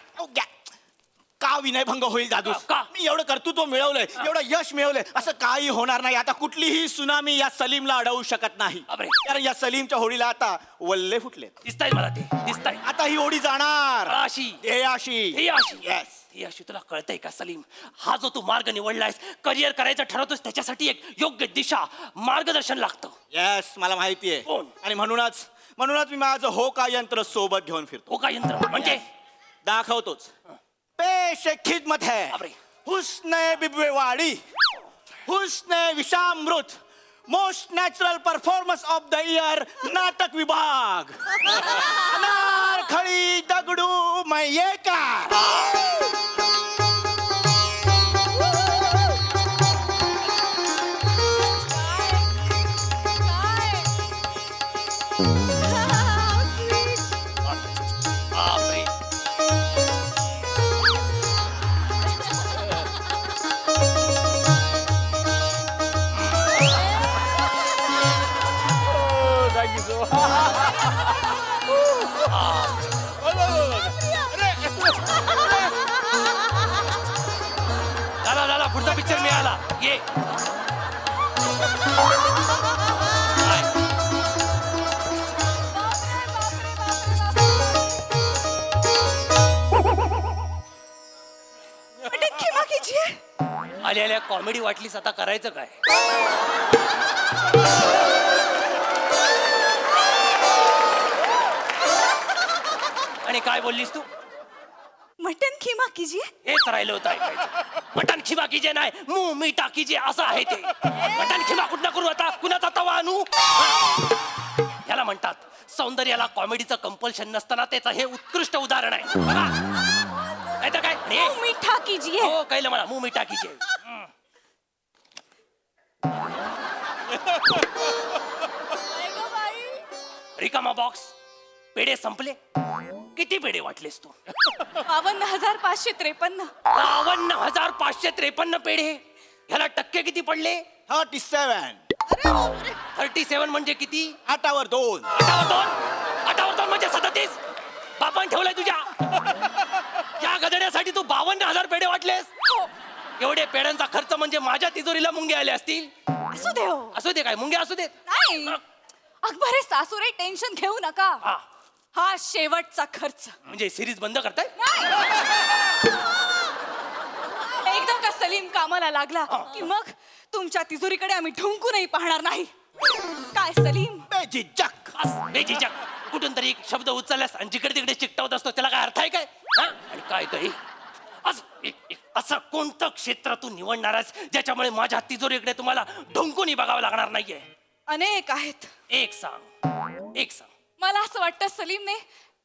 का विनयभंग होईल दादूस? का? मी एवढं कर्तृत्व मिळवलंय, एवढं यश मिळवलंय, असं काही होणार नाही. आता कुठलीही सुनामी या सलीमला अडवू शकत नाही. बापरे. कारण या सलीमच्या होडीला आता वल्ले फुटले. दिसताय मला ते दिसताय. आता ही होडी जाणार अशी. हे अशी. ही अशी. येस. ही अशी. तुला कळतंय का सलीम, हा जो तू मार्ग निवडलायस, करिअर करायचं ठरवतोस, त्याच्यासाठी एक योग्य दिशा मार्गदर्शन लागतं. येस, मला माहितीये. कोण? आणि म्हणूनच मी माझं होका यंत्र सोबत घेऊन फिरतो. हो का यंत्र म्हणजे? दाखवतोच. पेश खिदमत है बापरे. हुस्ने बिबवेवाडी, हुस्ने विषामृत, most natural performance of the year नाटक विभाग. अनारखळी दगडू मयेकार. बापरे. झाला पुढचा पिक्चर मिळाला. ये काय? आल्या कॉमेडी वाटलीस, आता करायचं काय? आणि काय बोललीस तू? मटन खिमा कीजिए. हेच राहिलं होतं ऐकायचं. मटण खिमा कीजे नाही, मुंह मीठा कीजे असं आहे ते. मटण खिमा कुठं करू आता? कुणाचा तवा आणू? याला म्हणतात सौंदर्याला कॉमेडीचं कंपल्शन नसताना त्याचं हे उत्कृष्ट उदाहरण आहे. नाहीतर काय? मीठा कीजिए. हो कळलं मला, मुंह मीठा कीजे. रिकामा बॉक्स. पेढे संपले. किती पेढे वाटलेस तू? 52,553. 52,553 पेढे. ह्याला टक्के किती पडले? 37. 37 म्हणजे किती? 8वर 2. 8वर 2 म्हणजे 37. बापान ठेवलंय तुझ्या. या गधड्यासाठी तू 52,000 पेढे वाटलेस. एवढे पेढ्यांचा खर्च म्हणजे माझ्या तिजोरीला मुंगे आले असतील. असू दे हो. असू दे काय, मुंगे असू देत. नाही अकबरे सासूरे टेन्शन घेऊ नका. हा. हा शेवटचा खर्च. म्हणजे सिरीज बंद करताय? एकदा का सलीम कामाला लागला की मग तुमच्या तिजोरीकडे आम्ही ढुंकूनही पाहणार नाही. काय सलीम? बेजिजक. बेजिजक. कुठून तरी एक शब्द उचलल्यास आणि जिकडे तिकडे चिकटवत असतो, त्याला काय अर्थ आहे काय? आणि काय काही असं कोणतं क्षेत्र तू निवडणार आहेस ज्याच्यामुळे माझ्या तिजोरीकडे तुम्हाला ढुंकूनही बघावं लागणार नाहीये? अनेक आहेत. एक सांग. मला असं वाटतं सलीमने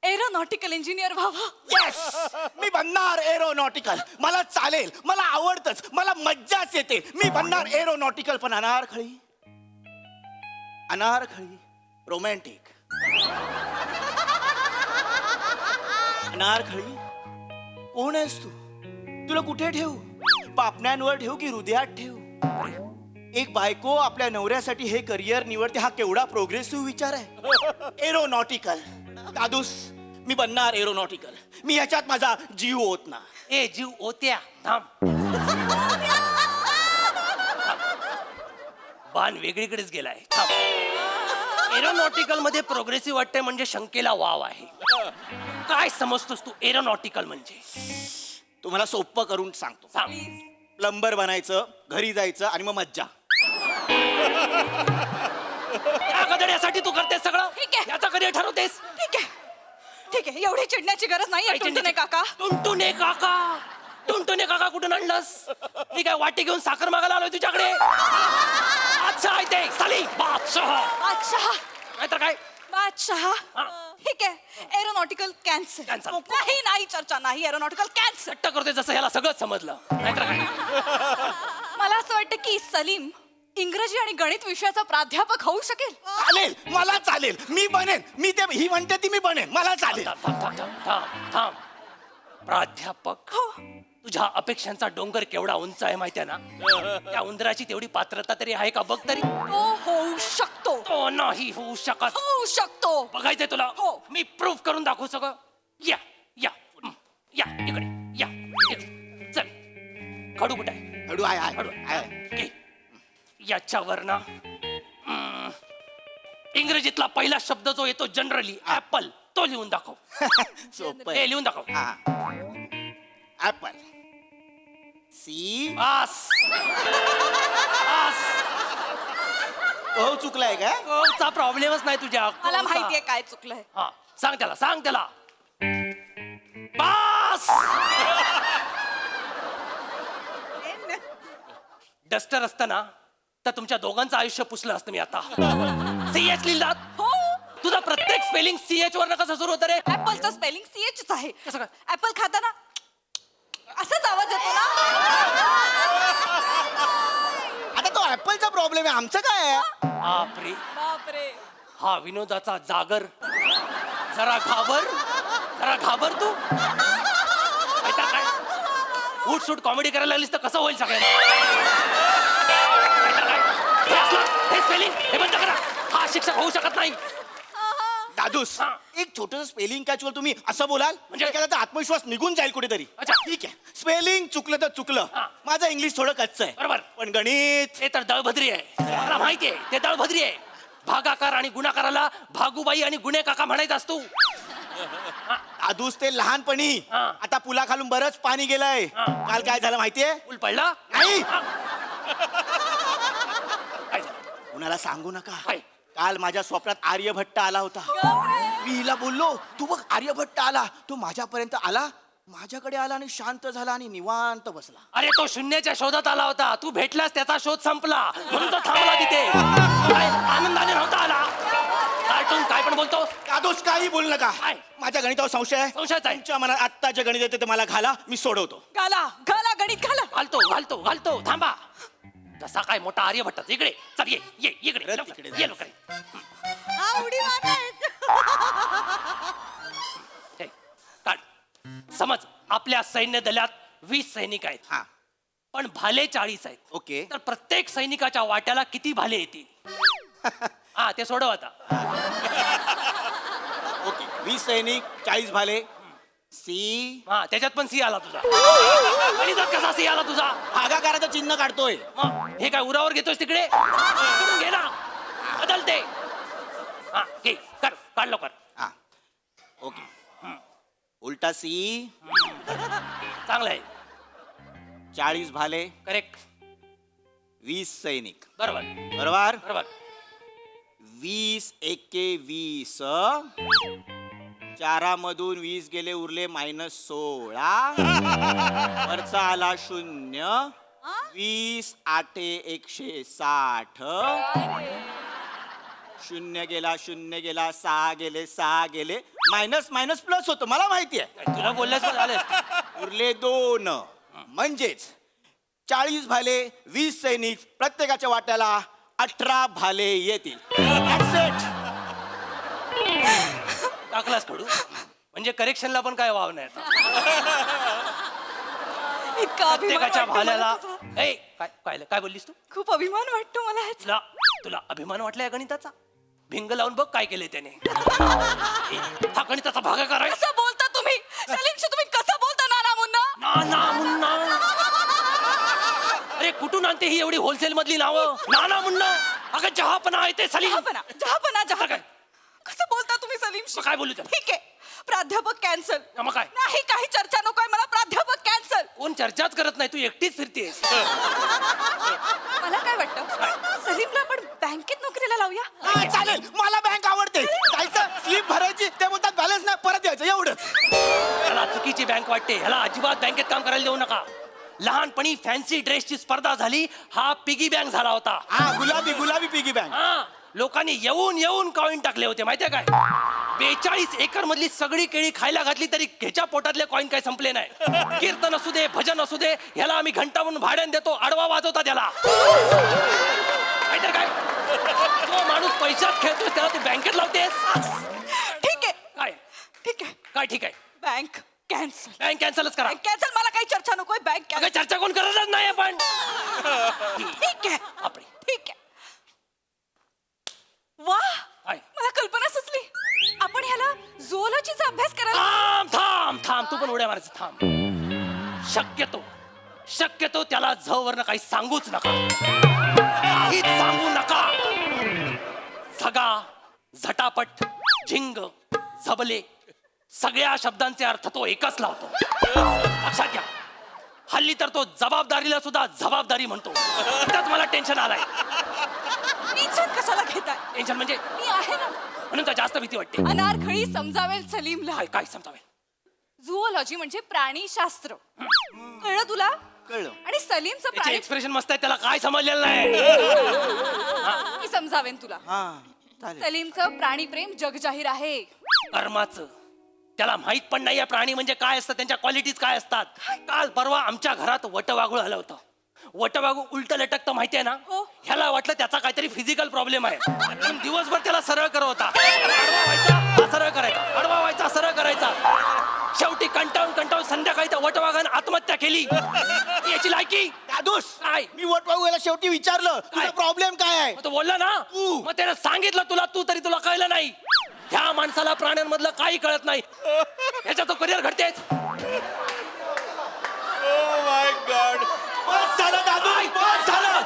एरोनॉटिकल इंजिनियर व्हावं. येस, मी बनणार एरोनॉटिकल. मला चालेल, मला आवडतच, मला मज्जाच येते. मी बनणार एरोनॉटिकल. पण अनारखळी रोमॅन्टिक. अनारखळी कोण आहेस तू? तुला कुठे ठेवू? पापण्यांवर ठेवू की हृदयात ठेवू? एक बायको आपल्या नवऱ्यासाठी हे करिअर निवडते, हा केवढा प्रोग्रेसिव्ह विचार आहे. एरोनॉटिकल. दादूस, मी बनणार एरोनॉटिकल. मी ह्याच्यात माझा जीव होत ना. ए जीव ओत्या थांब. बाण वेगळीकडेच गेलाय. थांब. एरोनॉटिकल मध्ये प्रोग्रेसिव्ह वाटते म्हणजे शंकेला वाव आहे. काय समजतोस तू एरोनॉटिकल म्हणजे? तुम्हाला सोपं करून सांगतो. सांग. प्लंबर बनायचं, घरी जायचं आणि मग मज्जा. या गधड्यासाठी तू करतेस सगळं? ठीक आहे. याचा कधी ठरवतेस? ठीक आहे ठीक आहे, एवढी चिडण्याची गरज नाही टुनटुने काका. टुनटुने काका, टुनटुने काका कुठून आणलंस? मी काय वाटी घेऊन साखर मागायला आलोय तुझ्याकडे? अच्छा आहे ते साली बादशाह. अच्छा नाहीतर काय? बादशाह. हा. ठीक आहे, एरोनॉटिकल कॅन्सल. Cancel. नाही नाही चर्चा नाही, एरोनॉटिकल कॅन्सल. सट्ट करतोय जसं ह्याला सगळं समजलं. नाहीतर काय? मला असं वाटतं की सलीम इंग्रजी आणि गणित विषयाचा प्राध्यापक होऊ शकेल. चालेल, मला चालेल, मी बनेन. ही म्हणते ती मी बनेन, मला चालेल. थांब थांब थांब थांब थांब. प्राध्यापक, तुझ्या अपेक्षांचा डोंगर केवढा उंच आहे माहितीये ना? त्या उंदराची तेवढी पात्रता तरी आहे का बघ तरी. तो होऊ शकतो. तो नाही होऊ शकत. होऊ शकतो. बघायचंय तुला? हो. मी प्रूफ करून दाखवू सगळं. या या या इकडे या इकडे. चल, खडू कुठे आहे? हळू आहे, खडू आहे. घे. याच्यावर ना इंग्रजीतला पहिला शब्द जो येतो जनरली ऍपल, तो लिहून दाखव. सोपं हे लिहून दाखव. ऍपल. सी. बस बस. हो, चुकलाय का? चा प्रॉब्लेमच नाही तुझ्या. मला माहितीये काय चुकलंय. हा, सांग त्याला, सांग त्याला. बस. डस्टर असतं ना तर तुमच्या दोघांचं आयुष्य पुसलं असतं मी आता. सीएच लिहिलात. हो, तुझा प्रत्येक स्पेलिंग सीएच वर कसं सुरू होतं रे? ऍपलचं स्पेलिंग सीएच आहे. कसं काय? ऍपल खाताना असाच आवाज येतो ना. आता तो ऍपलचा प्रॉब्लेम आहे, आमचं काय आहे? बापरे, बापरे. हा विनोदाचा जागर. जरा घाबर तू. नाहीतर काय? उठ सूट कॉमेडी करायला लागलीस तर कसं होईल सगळ्यांना? नाहीतर काय? हे असलं, हे स्पेलिंग हे बंद करा. हा शिक्षक होऊ शकत नाही. दादूस, हा. एक छोटस स्पेलिंग कॅच्युअल तुम्ही असं बोलाल म्हणजे? म्हणजे त्याचा आत्मविश्वास निघून जाईल कुठेतरी. अच्छा. ठीक आहे, स्पेलिंग चुकलं तर चुकलं. हा. माझं इंग्लिश थोडं कच्चं आहे, बरोबर. पण गणित. ते तर दळभद्री आहे. मला माहिती आहे ते दळभद्री आहे. भागाकार आणि गुणाकाराला भागूबाई आणि गुन्हे काका म्हणायचं असतो. दादूस, ते लहानपणी. हा. आता पुलाखालून बरंच पाणी गेलंय. हा. काल काय झालं माहितीये? पूल पडला? नाही, हा. काय झालं? कुणाला सांगू नका. काय? काल माझ्या स्वप्नात आर्यभट्ट आला होता. मी हिला बोललो, तू बघ आर्यभट्ट आला. तो माझ्यापर्यंत आला, माझ्याकडे आला आणि शांत झाला आणि निवांत बसला. अरे तो शून्याच्या शोधात आला होता. तू भेटलास त्याचा शोध संपला म्हणून तो थांबला तिथे. काय आनंदाने नव्हता आला. कार्टून काय पण बोलतो. दादूस, काही बोलू नका. काय? माझ्या गणितावर संशय आहे. संशयच आहे. तुमच्या मनात आत्ता जे गणित येते ते मला घाला, मी सोडवतो. घाला घाला गणित घाला. घालतो थांबा. जसा काय मोठा आर्यभट्ट. इकडे चल, ये ये इकडे परत लवकर, तिकडे ये जा. लवकर. आवडी हे, काढ. समज आपल्या सैन्य दलात 20 सैनिक आहेत, हा, पण भाले 40 आहेत. ओके. तर प्रत्येक सैनिकाच्या वाट्याला किती भाले येतील? हा, ते सोडव आता. ओके. 20 सैनिक, 40 भाले. सी. हा, त्याच्यात पण सी आला तुझा. गणितात कसा सी आला तुझा? भागाकाराचं चिन्ह काढतोय. मग हे काय उरावर घेतोस तिकडे? इकडून घे ना, बदलते. हा, घे, काढ लवकर. हा, ओके. उलटा सी. चांगलं आहे. 40 भाले, करेक्ट. 20 सैनिक. बरोबर बरोबर. बरोबर. 20 एके 20. 4मधून 20 गेले, उरले -16. वरचा आला 0. 20 8 160. 0 गेला, 6 गेले, 6 गेले. मायनस प्लस होतो, मला माहिती आहे. तुला बोलल्यास झालं असतं. उरले 2. म्हणजेच 40 भाले, 20 सैनिक, प्रत्येकाच्या वाट्याला 18 भाले येतील. That's it. टाकलास खडू म्हणजे करेक्शनला पण काय वाव नाही आता. इतका अभिमान प्रत्येकाच्या वाटतो मला भाल्याला. तुझा. ए, काय बोललीस तू? खूप अभिमान वाटतो मला ह्याचा. तुला अभिमान वाटलाय गणिताचा? भिंग लावून बघ काय केलंय त्याने. हा गणिताचा भागाकार आहे. कसं बोलता तुम्ही? सलीमशी तुम्ही कसं बोलता नाना मुन्ना? नाना मुन्ना. अरे कुठून आणते ही एवढी होलसेल मधली नावं? नाना मुन्ना. अगं जहापना आहे ते सलीम. जहापना सलीमशी. मग काय बोलू त्याला? ठीक आहे, प्राध्यापक कॅन्सल. मग काय? नाही, काही चर्चा नकोय मला, प्राध्यापक कॅन्सल. कोण चर्चाच करत नाही, तू एकटीच फिरतेस. मला काय वाटतं सलीमला आपण बँकेत नोकरीला लावूया. हा, चालेल, मला बँक आवडते. जायचं, स्लीप भरायची, ते बोलतात बॅलन्स नाही, परत यायचं, एवढंच. ह्याला चुकीची बँक वाटते, ह्याला अजिबात बँकेत काम करायला देऊ नका. लहानपणी फॅन्सी ड्रेसची स्पर्धा झाली, हा पिगी बँक झाला होता. हा, गुलाबी गुलाबी पिगी बँक. हा, लोकांनी येऊन येऊन कॉईन टाकले होते माहितीये काय. 42 एकर मधली सगळी केळी खायला घातली तरी घ्याच्या पोटातले कॉईन काय संपले नाही. कीर्तन असू दे, भजन असू दे, ह्याला आम्ही घंटा म्हणून भाड्याने देतो, आडवा वाजवता त्याला. माहितीये काय, जो माणूस पैशात खेळतो त्याला तू बँकेत लावतेस. ठीक आहे, काय ठीक आहे, काय ठीक आहे, बँक कॅन्सल. बँक कॅन्सलच करा. कॅन्सल, मला काही चर्चा नकोय, बँक अगं, कॅन्सल. चर्चा कोण करतच नाही आपण. ठीक आहे, बापरे. ठीक आहे. वा, काय? मला कल्पना सुचली. आपण ह्याला झोलॉजीचा अभ्यास करायला. थांब थांब थांब, तू पण उड्या मारायचं थांब. शक्यतो त्याला झवरनं काही सांगूच नका, काहीच सांगू नका. झगा, झटापट, झिंग, झबले सगळ्या शब्दांचे अर्थ तो एकच लावतो. लक्षात घ्या, हल्ली तर तो जबाबदारीला सुद्धा जबाबदारी म्हणतो. इथंच मला टेन्शन आलाय. टेन्शन कशाला घेताय? टेन्शन म्हणजे मी आहे ना. म्हणून तर जास्त भीती वाटते. अनारखळी समजावेल सलीमला. काय काय समजावेल? झुओलॉजी म्हणजे प्राणीशास्त्र. कळलं तुला? कळलं. आणि सलीमचं त्याचे प्राणी एक्सप्रेशन मस्त आहे, त्याला काय समजलेलं नाही. मी समजावेन तुला. हा, चालेल. सलीमचं प्राणीप्रेम जगजाहीर आहे. कर्माचं त्याला माहित पण नाही प्राणी म्हणजे काय असतं, त्यांच्या क्वालिटीज काय असतात. काल परवा आमच्या घरात वटवाघूळ आलं होतं. वटवाघूळ उलट लटकतं माहितीये ना. हो. ह्याला वाटलं त्याचा काहीतरी फिजिकल प्रॉब्लेम आहे, म्हणून दिवसभर त्याला सरळ करत होता. आडवा व्हायचा, हा सरळ करायचा, आडवा व्हायचा, सरळ करायचा. शेवटी कंटाळून संध्याकाळी त्या वटवाघानं आत्महत्या केली. याची लायकी दादूस, काय? मी वटवाघूला शेवटी विचारलं तुझा प्रॉब्लेम काय आहे. मग तो बोलला ना, मग त्याने सांगितलं तुला, तू तरी तुला कळलं नाही. ह्या माणसाला प्राण्यांमधलं काही कळत नाही. ह्याच्या तो करिअर घडतेच. माय गॉड. बस झालं दादू, बस झालं,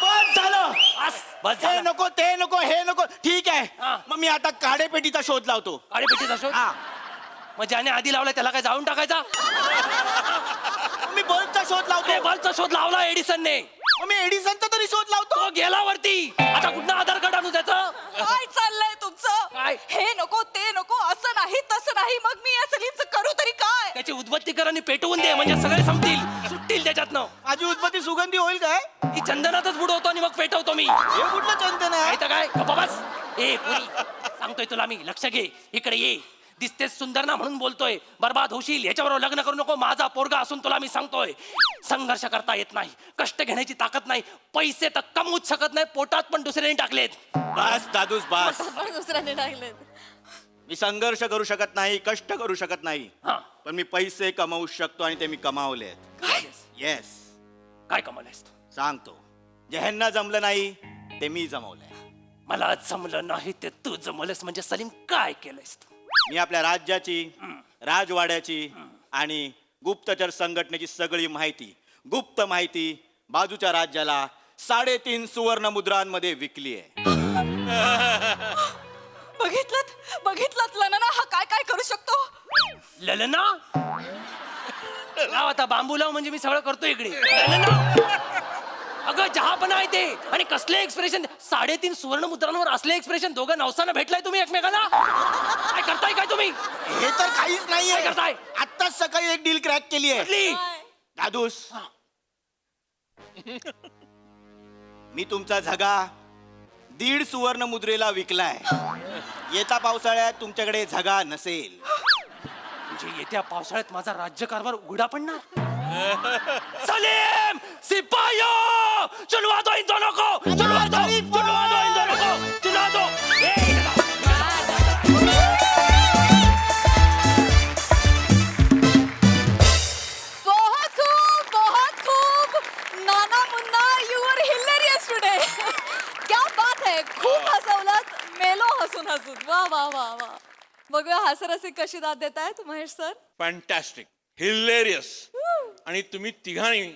बस झालं. बस हे झालं. नको, ते नको, हे नको. ठीक आहे, हा. मग मी आता काडेपेटीचा शोध लावतो. अरे पेटीचा शोध. हा, मग ज्याने आधी लावलाय त्याला काय जाळून टाकायचा? मी बल्बचा शोध अरे लावतो. बल्बचा शोध लावला एडिसनने, मग मी एडिसनचा तरी शोध लावतो. तो गेला वरती. आता कुठं आधार कार्ड आणू त्याचं? काय चाललंय तुमचं? काय? हे नको, ते नको, असं नाही, तसं नाही. मग मी या सलीमचं करू तरी काय? त्याची उद्बत्ती कर आणि पेटवून दे, म्हणजे सगळे संपतील, सुटतील त्याच्यातनं. माझी उत्पत्ती सुगंधी होईल काय? ती चंदनातच बुडवतो आणि मग पेटवतो मी. हे कुठलं चंदन आहे? काय तर काय गप्पा बस. ए पुरी, सांगतोय तुला मी, लक्ष घे, इकडे ये. दिसतेस सुंदर ना म्हणून बोलतोय, बर्बाद होशील, याच्याबरोबर लग्न करू नको. माझा पोरगा असून तुला मी सांगतोय, संघर्ष करता येत नाही, कष्ट घेण्याची ताकद नाही, पैसे तर कमवूच शकत नाही, पोटात पण दुसऱ्याने टाकलेत. बस दादूस, बस. पण दुसऱ्याने टाकले. मी संघर्ष करू शकत नाही, कष्ट करू शकत नाही, हा, पण मी पैसे कमवू शकतो आणि ते मी कमावले. येस, काय कमवलंयस तू? सांगतो. जे ह्यांना जमलं नाही ते मी जमवलंय. मला जमलं नाही ते तू जमवलंस म्हणजे सलीम काय केलंयस तू? मी आपल्या राज्याची, राजवाड्याची आणि गुप्तचर संघटनेची सगळी माहिती, गुप्त माहिती बाजूच्या राज्याला 3.5 सुवर्ण मुद्रांमध्ये विकली आहे. बघितलं लना, हा काय काय करू शकतो? ललना लाव आता, बांबू लाव, म्हणजे मी सगळं करतो इकडे. ललना, अगं जहापणा आहे ते. आणि कसले एक्सप्रेशन, 3.5 सुवर्ण मुद्रांवर असले एक्सप्रेशन. दोघं नवसानं भेटलाय तुम्ही एकमेकांना? काय करताय काय तुम्ही? हे तर काहीच काय नाहीये. करताय? आत्ताच सकाळी एक डील क्रॅक केली आहे. कुठली? दादूस, मी तुमचा झगा 1.5 सुवर्ण मुद्रेला विकलाय. येत्या पावसाळ्यात तुमच्याकडे झगा नसेल. म्हणजे येत्या पावसाळ्यात माझा राज्यकारभार उघडा पडणार. सलीम, सिपाहियो, चुनवा दो इन दोनों को, चुनवा दो इन दोनों को, चुनवा दो. बहुत खूप. Nana Munna, you are hilarious today. क्या बात है. खूप हसवलात, मेलो हसून. वा वा वा वा. बघूया हास्यरसिक कशी दाद देतायत महेश सर. Fantastic, hilarious. आणि तुम्ही तिघांनी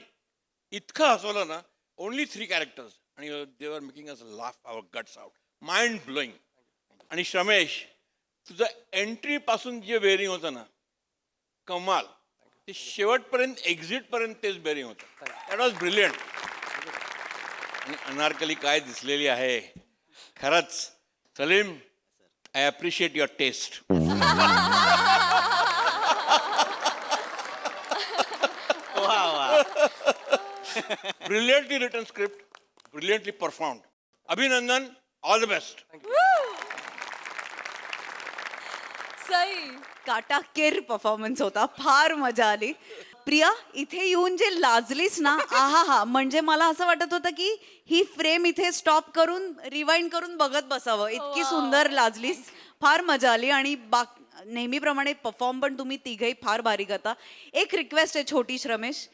इतकं हसवलं ना. ओनली 3 कॅरेक्टर्स आणि they are making us laugh our guts out. Mind blowing. आणि श्रमेश, तुझं एंट्री पासून जे बेरिंग होतं ना कमाल, ते शेवटपर्यंत एक्झिट पर्यंत तेच बेरिंग होतं. That was brilliant. आणि अनारकली काय दिसलेली आहे खरंच. Salim, I appreciate your taste. Brilliantly written script, brilliantly performed. अभिनंदन, ऑल द बेस्ट. सई. काटाकेर परफॉर्मन्स होता, फार मजा आली. प्रिया, इथे येऊन जे लाजलीस ना, आहा हा, म्हणजे मला असं वाटत होतं की ही फ्रेम इथे स्टॉप करून रिवाइंड करून बघत बसावं, इतकी सुंदर लाजलीस. फार मजा आली. आणि नेहमीप्रमाणे परफॉर्म पण तुम्ही तिघही फार भारी करता. एक रिक्वेस्ट आहे छोटीश रमेश,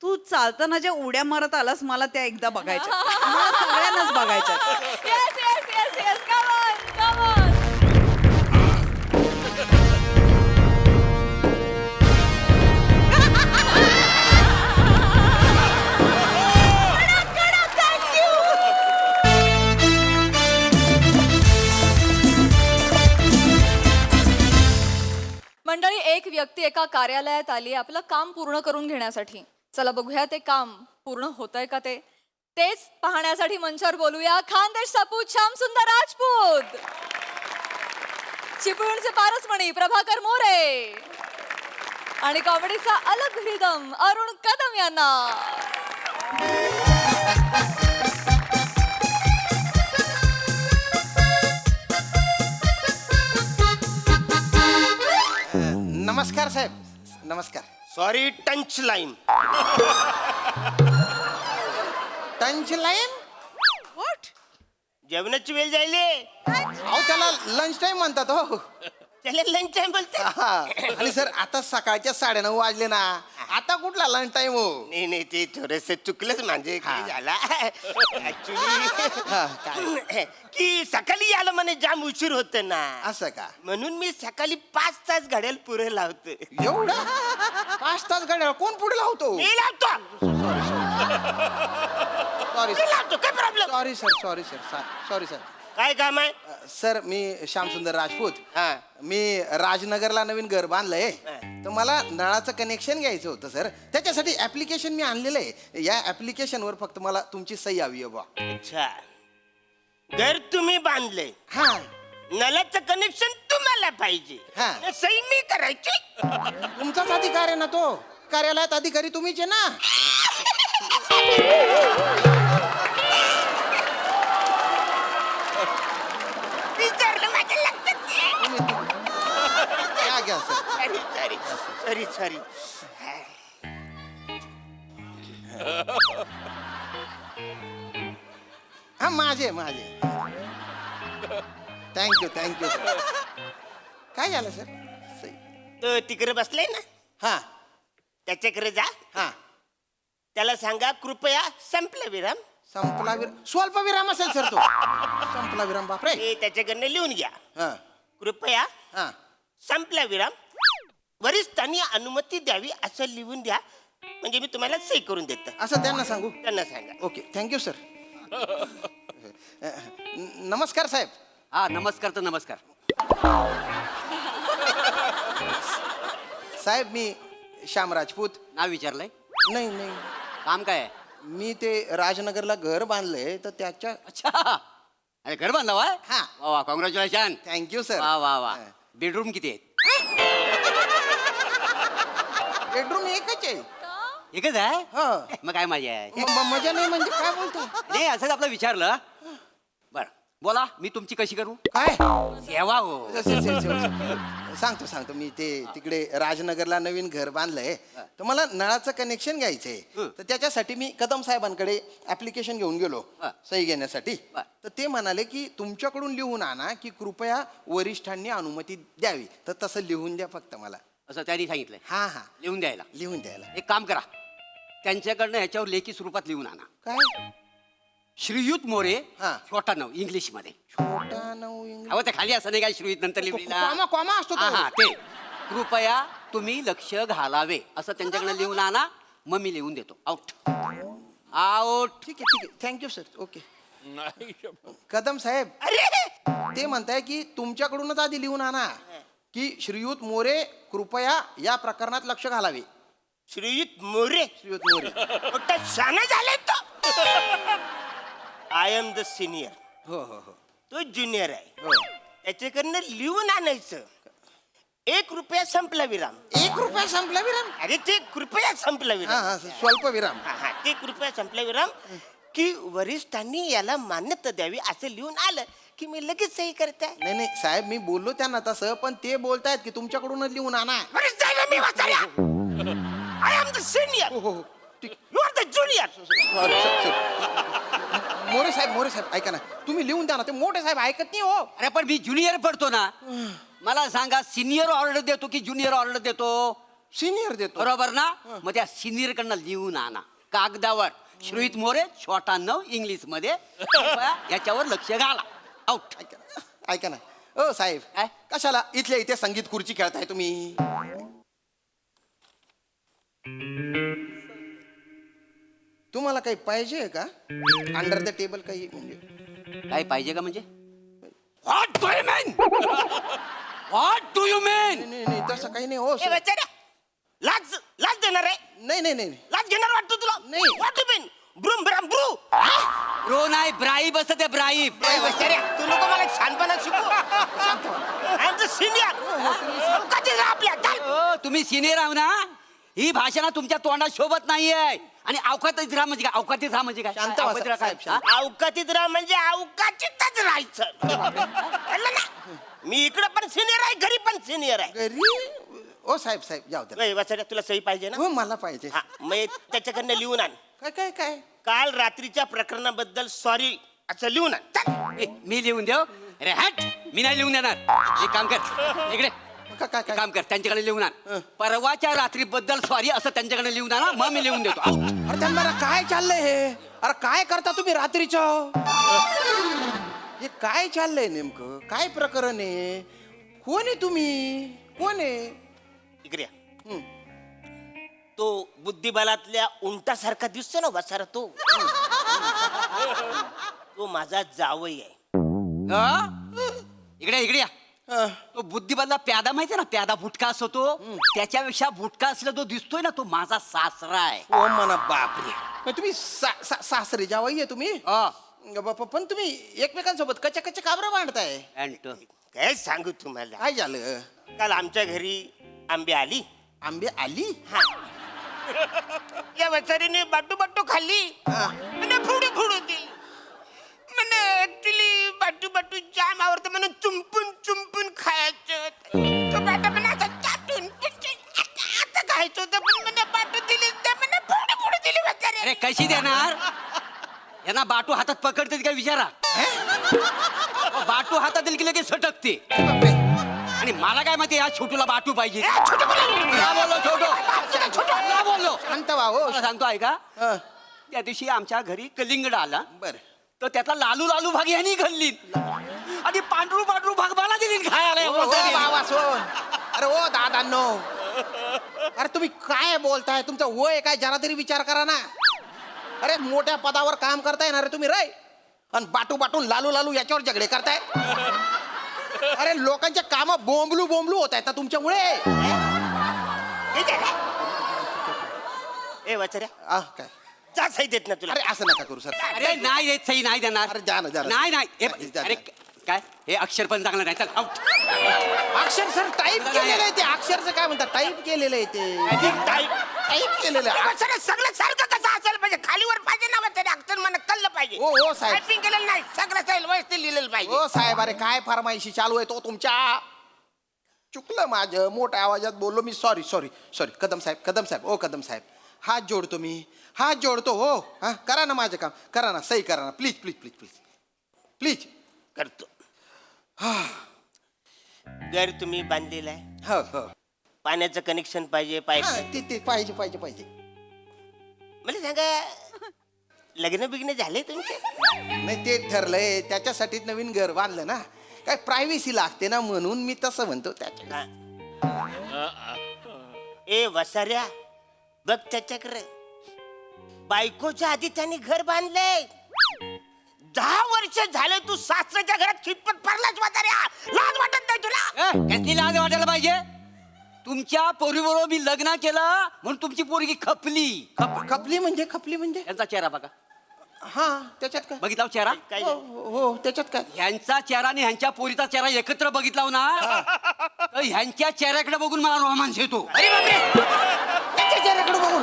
तू चालताना ज्या उड्या मारत आलास मला त्या एकदा बघायच्या, मला सगळ्यांनाच बघायच्या. Yes, yes, yes, yes. Come on, come on. मंडळी, एक व्यक्ती एका कार्यालयात आली आपलं काम पूर्ण करून घेण्यासाठी. चला बघूया ते काम पूर्ण होतंय का ते. तेच पाहण्यासाठी मंचावर बोलूया खानदेश सपूत श्याम सुंदर राजपूत, चिपळूणचे पारसमणी प्रभाकर मोरे आणि कॉमेडीचा अलग रिदम अरुण कदम यांना. नमस्कार साहेब, नमस्कार. सॉरी, टंच लाईन. टंच लाईन? व्हॉट? जेवणाची वेळ जायले. अहो त्याला लंच टाइम म्हणतात हो. त्याला लंच टाइम बोलते. हा. आणि सर आता सकाळच्या 9:30 वाजले ना, आता कुठला लंच टाइम हो? नाही नाही, ते थोडस चुकलंच म्हणजे काय झाला ऍक्च्युली की सकाळी यायला म्हणे जाम उशीर होत ना, असं का? म्हणून मी सकाळी 5 तास घड्याल पुढे लावतो. एवढं 5 तास घड्याळ कोण पुढे लावतो? मी लावतो. सॉरी मी लावतो, काय problem? Sorry sir, sorry sir, sorry sir. काय काम आहे? सर मी श्यामसुंदर राजपूत. हा. मी राजनगरला नवीन घर बांधलंय, तर मला नळाचं कनेक्शन घ्यायचं होतं सर. त्याच्यासाठी ऍप्लिकेशन मी आणलेलं आहे. या ऍप्लिकेशनवर फक्त मला तुमची सही हवी आहे बा. अच्छा, घर तुम्ही बांधले, हा. नलाचं कनेक्शन तुम्हाला पाहिजे, हा. न सही मी करायची. तुमचाच अधिकार आहे ना तो. कार्यालयात अधिकारी तुम्हीच आहे ना. विचारलं माझ्या लक्षात नाही. या घ्या sir. Sorry sorry sorry sorry. हा माझे माझे. Thank you thank you sir. काय झालं सर? सही. तो तिकडे बसलाय ना, हा त्याच्याकडे जा. हा. त्याला सांगा कृपया संपला विराम. संपला विराम? स्वल्प विराम असेल सर तो. संपला विराम बापरे. हे त्याच्याकडनं लिहून घ्या. हा कृपया हा. संपला विराम, वरिष्ठांनी अनुमती द्यावी असं लिहून द्या, म्हणजे मी तुम्हाला सही करून देतो. असं त्यांना सांगू? त्यांना सांगा. Okay thank you sir. नमस्कार साहेब. हा नमस्कार तर नमस्कार. साहेब मी श्याम राजपूत. नाव विचारलंय? नाही नाही, काम काय आहे? मी ते राजनगरला घर बांधलंय तर त्याच्या. अच्छा, अरे घर बांधला वा? हा. वा वा, कॉंग्रॅच्युलेशन. Thank you sir. वा वा वा. बेडरूम किती आहेत? बेडरूम एकच आहे. एकच आहे? हा. मग काय मजा आहे? मजा नाही म्हणजे काय बोलतो? नाही असंच आपलं विचारलं. बर बोला, मी तुमची कशी करू? काय? सेवा हो. सांगतो सांगतो. मी ते तिकडे राजनगरला नवीन घर बांधलंय, तर मला नळाचं कनेक्शन घ्यायचंय. तर त्याच्यासाठी मी कदम साहेबांकडे ऍप्लिकेशन घेऊन गेलो सही घेण्यासाठी. तर ते म्हणाले की तुमच्याकडून लिहून आणा की कृपया वरिष्ठांनी अनुमती द्यावी. तर तसं लिहून द्या फक्त मला. असं त्यांनी सांगितलंय हा हा, लिहून द्यायला. लिहून द्यायला. एक काम करा, त्यांच्याकडनं ह्याच्यावर लेखी स्वरूपात लिहून आणा. काय? श्रीयुत मोरे, हा. छोटा नाव इंग्लिश मध्ये. छोटा नऊ इंग्लिश. अहो ते खाली असं नाही काय श्रीयुत नंतर लिहिलेला. कॉमा असतो तो. हा हा, ते कृपया तुम्ही लक्ष घालावे असं त्यांच्याकडे लिहून आणा, मग मी लिहून देतो. Out out. ठीक आहे ठीक आहे. Thank you sir. ओके. नाही कदम साहेब अरे ते म्हणताय की तुमच्याकडूनच आधी लिहून आणा की श्रीयुत मोरे कृपया या प्रकरणात लक्ष घालावे. श्रीयुत मोरे श्रीयुत मोरे. मोठा शाना झालाय तो. आय एम द सिनियर, हो हो हो तो ज्युनियर आहे. हो. त्याच्याकडनं लिहून आणायचं. 1 रुपया संपला विराम. 1 रुपया संपला विराम. अरे ते कृपया संपला हा विराम. हा स्वल्प विराम. हा ते कृपया संपला विराम की वरिष्ठांनी याला मान्यता द्यावी असं लिहून आलं की मी लगेच सही करताय. नाही नाही साहेब मी बोललो त्यांना तसं पण ते बोलतायत की तुमच्याकडूनच लिहून आणा. वरिष्ठांना मी वाचाया. आय एम द सिनियर, हो हो हो ठीक. You are the junior. More साहेब ऐका ना तुम्ही लिहून द्या ना ते मोठे साहेब ऐकत नाही हो. अरे पण मी ज्युनियर पडतो ना. मला सांगा सिनियर ऑर्डर देतो की ज्युनियर ऑर्डर देतो? सिनियर देतो. बरोबर ना? मग त्या सिनियर कडनं लिहून आणा कागदावर. श्रीयुत मोरे छोटा 9 इंग्लिश मध्ये कृपया याच्यावर लक्ष घाला. आउट. ऐका ना ओ साहेब काय? कशाला इथल्या इथे संगीत खुर्ची खेळताय तुम्ही? तुम्हाला काही पाहिजे का अंडर द टेबल काही म्हणजे काय पाहिजे का म्हणजे? What do you mean? What do you mean? नाही नाही तसं काही नाही हो ए सर. बेचारा, लाज लाज देणार आहे? नाही नाही नाही लाज घेणार वाटतो तुला? नाही. What you mean? ब्रूम ब्राम ब्रू. ब्रो नाही ब्राईब असतं ते ब्राईब. ए बेचारा, तू नको मला छानपणा शिकू. I am the senior. कधी आपल्या चल. ओ, तुम्ही सिनियर आहो ना. ही भाषा ना तुमच्या तोंडात शोभत नाहीये. आणि अवकातीत राहा म्हणजे काय? अवकातीत राहा म्हणजे काय? शांत व्हा, अवकातीत राहा काय? साहेब, शांत. हा? अवकातीत राहा म्हणजे अवकातीतच राहायचं. कळलं ना? मी इकडे पण सिनियर आहे, घरी पण सिनियर आहे. घरी ओ साहेब जाऊ द्या. ए, वाचाड्या, तुला सही पाहिजे ना? हो मला पाहिजे. हा, मग त्याच्याकडनं लिहून आण. काय काय काय काल रात्रीच्या प्रकरणाबद्दल सॉरी असं लिहून आण. चल. ए, मी लिहून देऊ? अरे हट, मी नाही लिहून देणार. एक काम कर इकडे. काय काय एक काय काम कर त्यांच्याकडे लिहून आण. परवाच्या रात्री बद्दल सॉरी असं त्यांच्याकडे लिहून आणा. मग मी लिहून देतो. आउट. अरे त्यांना काय चाललंय हे? अरे काय करता तुम्ही रात्रीचं? हे काय चाललंय नेमकं? काय प्रकरण आहे? कोण आहे तुम्ही? कोण आहे? इकडे या. हं. तो बुद्धिबलातल्या उंटासारखा दिसतो ना वसारा तो. तो माझा जावई आहे. हा? इकडे इकडे या. तो बुद्धिबलला प्यादा माहितीये ना? प्यादा बुटका असतो तो. त्याच्यापेक्षा बुटका असला तो दिसतोय ना तो माझा सासरा आहे. ओ मना बापरे. मग तुम्ही सासरे जावई आहे तुम्ही? हा. पण तुम्ही एकमेकांसोबत कच्च्या कच्च्या काबरं मांडताय? अँटो. काय सांगू तुम्हाला. काय झालं? काल आमच्या घरी आंबे आली. आंबे आली? हा. या वसारीने बाटू बाटू खाल्ली. મને ફૂડું ફૂડું दिली. મને ऍक्च्युली बाटू बाटू जाम आवडतं. મને चुंपून चुंपून खायचं. तो बाटा पण असा चाटून आता खायचं होतं पण મને बाटू दिली ते મને फुडू फुडू दिली वसारी. अरे कशी देणार? यांना बाटू हातात पकडते काय विचारा. बाटू हातात दिली की लगेच सटकते. आणि मला काय माहिती या छोटूला बाटू पाहिजे. ना बोललो छोटू. ना बोललो. शांत व्हा हो. तुला सांगतो आहे का? हं. त्या दिवशी आमच्या घरी कलिंगड आला. बरं. तर त्यातला लालू लालू भाग यांनी खाल्ली. आणि पांढरू पांढरू भाग मला दिली खायला. ओ बाबा सोन. अरे ओ दादांनो. अरे तुम्ही काय बोलताय? तुमचं वय काय जरा तरी विचार करा ना. अरे मोठ्या पदावर काम करताय ना रे तुम्ही रे. आणि बाटू बाटून लालू लालू याच्यावर झगडे करताय. अरे लोकांचे काम बोंबलू बोंबलू होत आहेत ना तुमच्यामुळे. ए वचऱ्या काय जा सही देत ना तुला. अरे असं नका करू सर. अरे नाही देत सही नाही देणार. अरे जा ना, जा ना. नाही नाही हे जा, जा, अरे जा. काय हे अक्षर पण चांगलं नाही. चल आउट. अक्षर सर टाईप केलेलं आहे ते. अक्षरचं काय म्हणतात? टाईप केलेलं आहे ते. टाईप केलेलं आहे. वचऱ्या सगळं सारखं कसं असायला पाहिजे? खालीवर पाहिजे ना वचऱ्या. अक्षर मला कळलं पाहिजे. हो हो साहेब. टायपिंग केलेलं नाही. सगळं साहेब व्यवस्थित लिहिलेलं पाहिजे. हो साहेब. अरे काय फरमाईशी चालू आहे तो तुमच्या? चुकलं माझं. मोठ्या आवाजात बोललो मी. Sorry sorry sorry. कदम साहेब ओ कदम साहेब हात जोडतो मी. हात जोडतो हो. हा करा ना माझं काम. करा ना सही करा ना please please please please please. करतो. घर तुम्ही बांधलेलं आहे. हो हो. पाण्याचं कनेक्शन पाहिजे. पाईप हा, ते पाहिजे पाहिजे पाहिजे. मला सांगा लग्न बिग्न झाले तुमचे? नाही ते ठरलंय त्याच्यासाठीच नवीन घर बांधलं ना. काय प्रायव्हसी लागते ना म्हणून मी तसं म्हणतो त्याच्या. ए वसाऱ्या बघ त्याच्याकडे. बायकोच्या आधी त्यांनी घर बांधलंय. 10 वर्ष झाले तू सासऱ्याच्या घरात खितपत पडलाच म्हाताऱ्या. लाज वाटत नाही तुला? कसली लाज वाटायला पाहिजे? तुमच्या पोरीबरोबर मी लग्न केलं म्हणून तुमची पोरगी खपली. खपली म्हणजे यांचा चेहरा बघा. हा त्याच्यात काय बघितला हो चेहरा? काय हो हो त्याच्यात काय ह्यांचा चेहरा आणि ह्यांच्या पोरीचा चेहरा एकत्र बघितला हो ना तर ह्यांच्या चेहऱ्याकडे बघून मला रोमांस येतो. अरे बापरे त्याच्या चेहऱ्याकडे बघून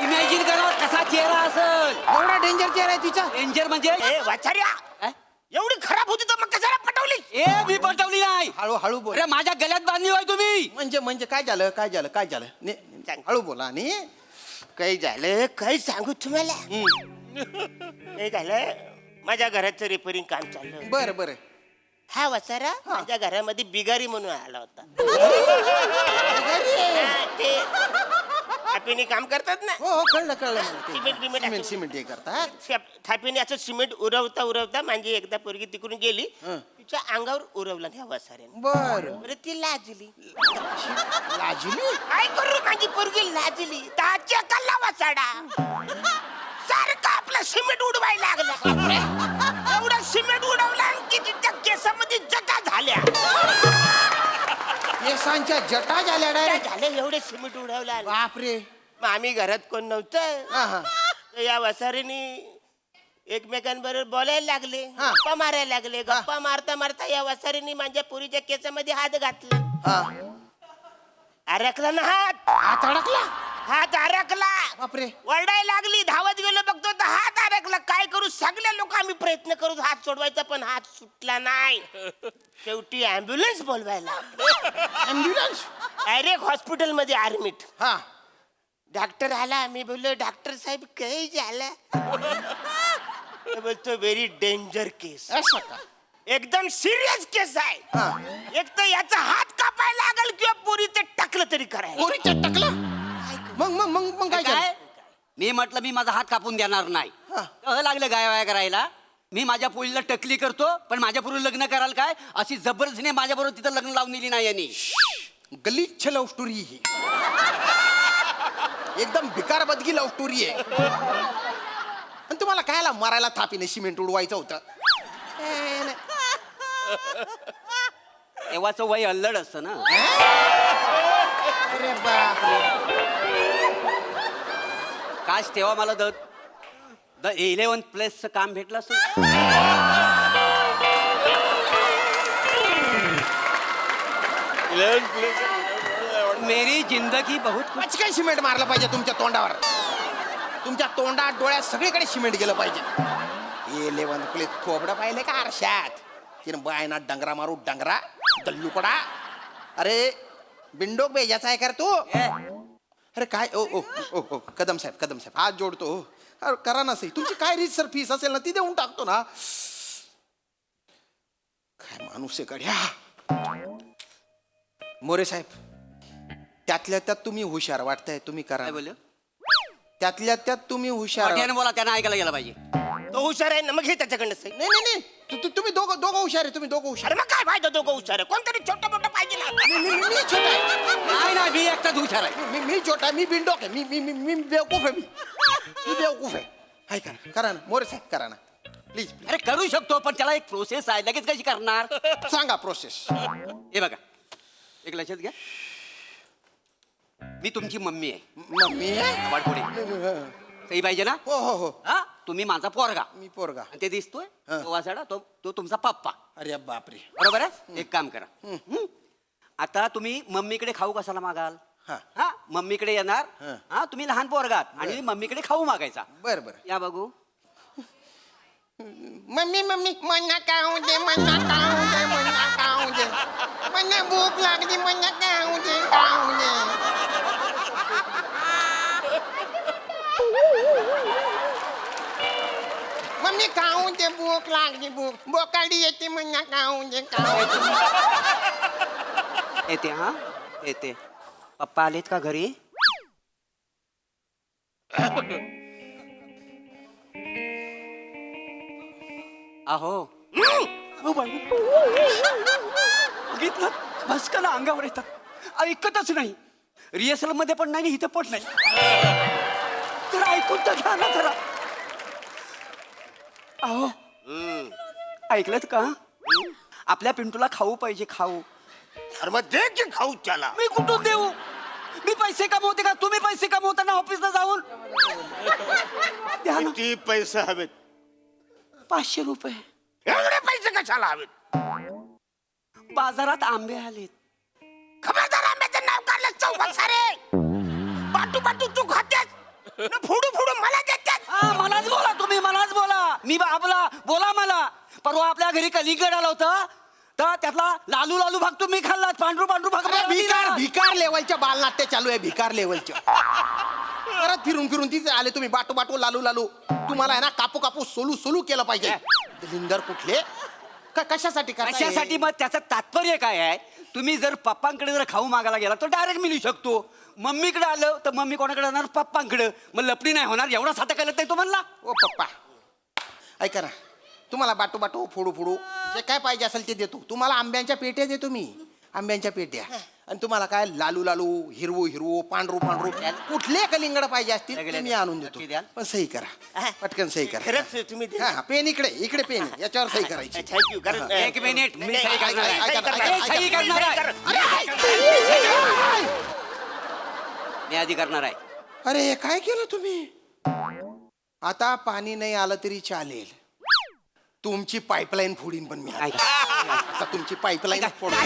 इमॅजिन करा कसा चेहरा असेल. एवढा डेंजर चेहरा आहे तिचा. डेंजर म्हणजे ए वाचाऱ्या, काय? एवढी खराब होती तर मग कशाला पटवली? ए मी पटवली नाही. हळू बोल. अरे माझ्या गळ्यात बांधली होय तुम्ही. म्हणजे काय झालं हळू बोला. आणि काही झालं काय सांगू तुम्हाला? काय झालं, माझ्या घराचं रिपेअरिंग काम चाललं. बरं हा वसारा माझ्या घरामध्ये बिगारी म्हणून आला होता. हा, ते थापीने काम करतात ना, हो कळलं मला ते. सिमेंट सिमेंट हे करतात. थापीने असं सिमेंट उरवता म्हणजे एकदा पोरगी तिकडून गेली, तिच्या अंगावर उरवलं त्या वसाऱ्याने. बरं ती लाजली. लाजली. काय करू, माझी पोरगी लाजली. ताच्या कल्ला वसाडा सारखं आपलं सिमेंट उडवायला लागला. एवढं सिमेंट उडवलं की तिच्या केसामध्ये जटा झाल्या. केसांच्या जटा झाल्या डायरेक्ट. झालं एवढे सिमेंट उडवलं. बापरे. मग आम्ही घरात कोण नव्हतं, हा. तर या वसारीने एकमेकांबरोबर बोलायला लागले, हा. गप्पा मारायला लागले. गप्पा मारता मारता या वसारीने माझ्या पोरीच्या केसामध्ये हात घातला. हा. अडकला ना हात. हात अडकला. हात अडकला. बापरे. वरडायला लागली. धावत गेलो, बघतो तर हात अडकला. काय करू, सगळे लोक आम्ही प्रयत्न करू हात सोडवायचा, पण हात सुटला नाही. शेवटी अँब्युलन्स बोलवायला. ॲम्ब्युलन्स. डायरेक्ट हॉस्पिटल मध्ये ऍडमिट. हा. डॉक्टर आला. मी बोललो, डॉक्टर साहेब काही झालं? तो बोलतो व्हेरी डेंजर केस. असं का. एकदम सिरियस केस आहे. एक तर याचा हात कापायला लागल किंवा पोरीचं टाकलं तरी करायला. पोरीच्या टकला. मग काय काय झालं? मी म्हटलं मी माझा हात कापून देणार नाही. हा. तर लागलं गायवाया करायला. मी माझ्या पोरीला टकली करतो, पण माझ्या पोरी लग्न कराल काय अशी जबरदस्तीने माझ्या बरोबर तिथं लग्न लावून दिली नाही यांनी. गलिच्छ लव्ह स्टोरी ही. एकदम भिकार बदगी लव्ह स्टोरी आहे. आणि तुम्हाला कायला मारायला थापीने सिमेंट उडवायचं होतं? तेव्हाच वय अल्लड असतं ना. अरे बापरे. काश तेव्हा मला द 11+ काम भेटलं असतं. मेरी जिंदगी बहुत खुश. पचकन सिमेंट मारलं पाहिजे तुमच्या तोंडावर. तुमच्या तोंडात डोळ्यात सगळीकडे सिमेंट गेलं पाहिजे. 11+ थोबडं पाहिले का आरशात? तिने बायना डंगरा मारू डंगरा दल्लूकडा. अरे बिंडोक बेजाचा आहे कर तू. अरे काय ओ ओ ओ ओ कदम साहेब हात जोडतो. अरे करा ना सही. तुमची काय रीतसर फीस असेल ना ती देऊन टाकतो ना. काय माणूस आहे गड्या. मोरे साहेब, त्यातल्या त्यात तुम्ही हुशार वाटताय. तुम्ही करा. काय बोललो? त्यातल्या त्यात तुम्ही हुशार. मोठ्याने बोला, त्यांना ऐकायला गेला पाहिजे. तो हुशार आहे ना, मग हे त्याच्याकडनं सही. नाही तुम्ही दोघं हुशार आहे. तुम्ही दोघं हुशार अरे मग काय फायदा, दोघं हुशार आहे. कोणतरी छोटं मोठं पाहिजे ना. मी छोटा आहे. नाही मी एकटाच हुशार आहे. मी छोटा आहे. मी बिंडोक आहे. मी बेवकूफ आहे. मी बेवकूफ आहे. हाय करा ना मोरे साहेब, करा ना प्लीज. अरे करू शकतो, पण त्याला एक प्रोसेस आहे. लगेच कशी करणार? सांगा प्रोसेस. हे बघा, एक लक्षात घ्या. मी तुमची मम्मी आहे. मम्मी आहे? वाटपुढे सही पाहिजे ना. हो हा, तुम्ही माझा पोरगा. मी पोरगा. आणि ते दिसतोय हा. तो वासाडा, तो तुमचा पप्पा. अरे बापरे. बरोबर आहे. एक काम करा. आता तुम्ही मम्मीकडे खाऊ कशाला मागाल? हा. हा, मम्मीकडे येणार. हा. हा, तुम्ही लहान पोरगात आणि मम्मीकडे खाऊ मागायचा. बरं या बघू. मम्मी मन्ना खाऊ दे. मन्ना भूक लागली. मन्ना खाऊ दे. मम्मी खाऊ दे. भूक लागली. बोकाडी येते. मन्ना खाऊ दे. येते. हा येते. पप्पा आलेत का घरी? अहो बघितलं, भस्कन अंगावर येतात. ऐकतच नाही. रिहर्सल मध्ये पण नाही, इथं पण नाही. तर ऐकून तर घ्या ना जरा. अहो ऐकलत का आपल्या पिंटूला खाऊ पाहिजे खाऊ. अरे मग दे की खाऊ त्याला. मी कुठून देऊ? मी पैसे कमवते का तुम्ही पैसे कमवता ना ऑफिसला जाऊन? द्या ना. किती पैसे हवेत? 500 रुपये. एवढे पैसे कशाला हवेत? बाजारात आंबे आलेत. खबरदार आंब्याचं नाव काढलं चौघात सारे. बाटू बाटू तू खातेस न फोडू फोडू मला देतात. हा, मलाच बोला तुम्ही मलाच बोला. मी बाबला बोला मला. परवा आपल्या घरी कलिंगड आला होता तर त्यातला लालू लालू भाग तुम्ही खाल्लात. पांढरू पांढरू भाग मला भिकार दिला. भिकार लेवलच्या बालनाट्य चालू आहे भिकार लेवलच्या. परत फिरून फिरून तिथे आले तुम्ही बाटू बाटू लालू लालू. तुम्हाला आहे ना कापू कापू सोलू सोलू केलं पाहिजे. दलिंदर कुठले कशासाठी करताय? कशासाठी? मग त्याचं तात्पर्य काय आहे? तुम्ही जर पप्पांकडे जर खाऊ मागायला गेला तर डायरेक्ट मिळू शकतो. मम्मीकडे आलं तर मम्मी कोणाकडे जाणार? पप्पांकडे. मग लपडी नाही होणार. एवढा साधा कळत नाही तो म्हणला. ओ पप्पा ऐका ना, तुम्हाला बाटू बाटू फोडू फोडू जे काय पाहिजे असेल ते देतो. तुम्हाला आंब्यांच्या पेट्या देतो मी. आंब्यांच्या पेट्या. आणि तुम्हाला काय लालू लालू हिरवू हिरवू पांढरू पांढरू कुठले कलिंगड पाहिजे असतील ते मी आणून देतो. नक्की द्याल? पण सही करा पटकन सही करा. खरंच तुम्ही दे. हा पेन इकडे इकडे पेन याच्यावर सही करायची. थँक्यू. कारण एक मिनिट मी सही करणार आहे. ऐका ना, ऐका ना, सही ऐका ना. करणार आहे. मी आधी करणार आहे. अरे हे काय केलं तुम्ही? आता पाणी नाही आलं तरी चालेल. तुमची पाईपलाईन फोडीन पण मी. आता तुमची पाईपलाईन फोडून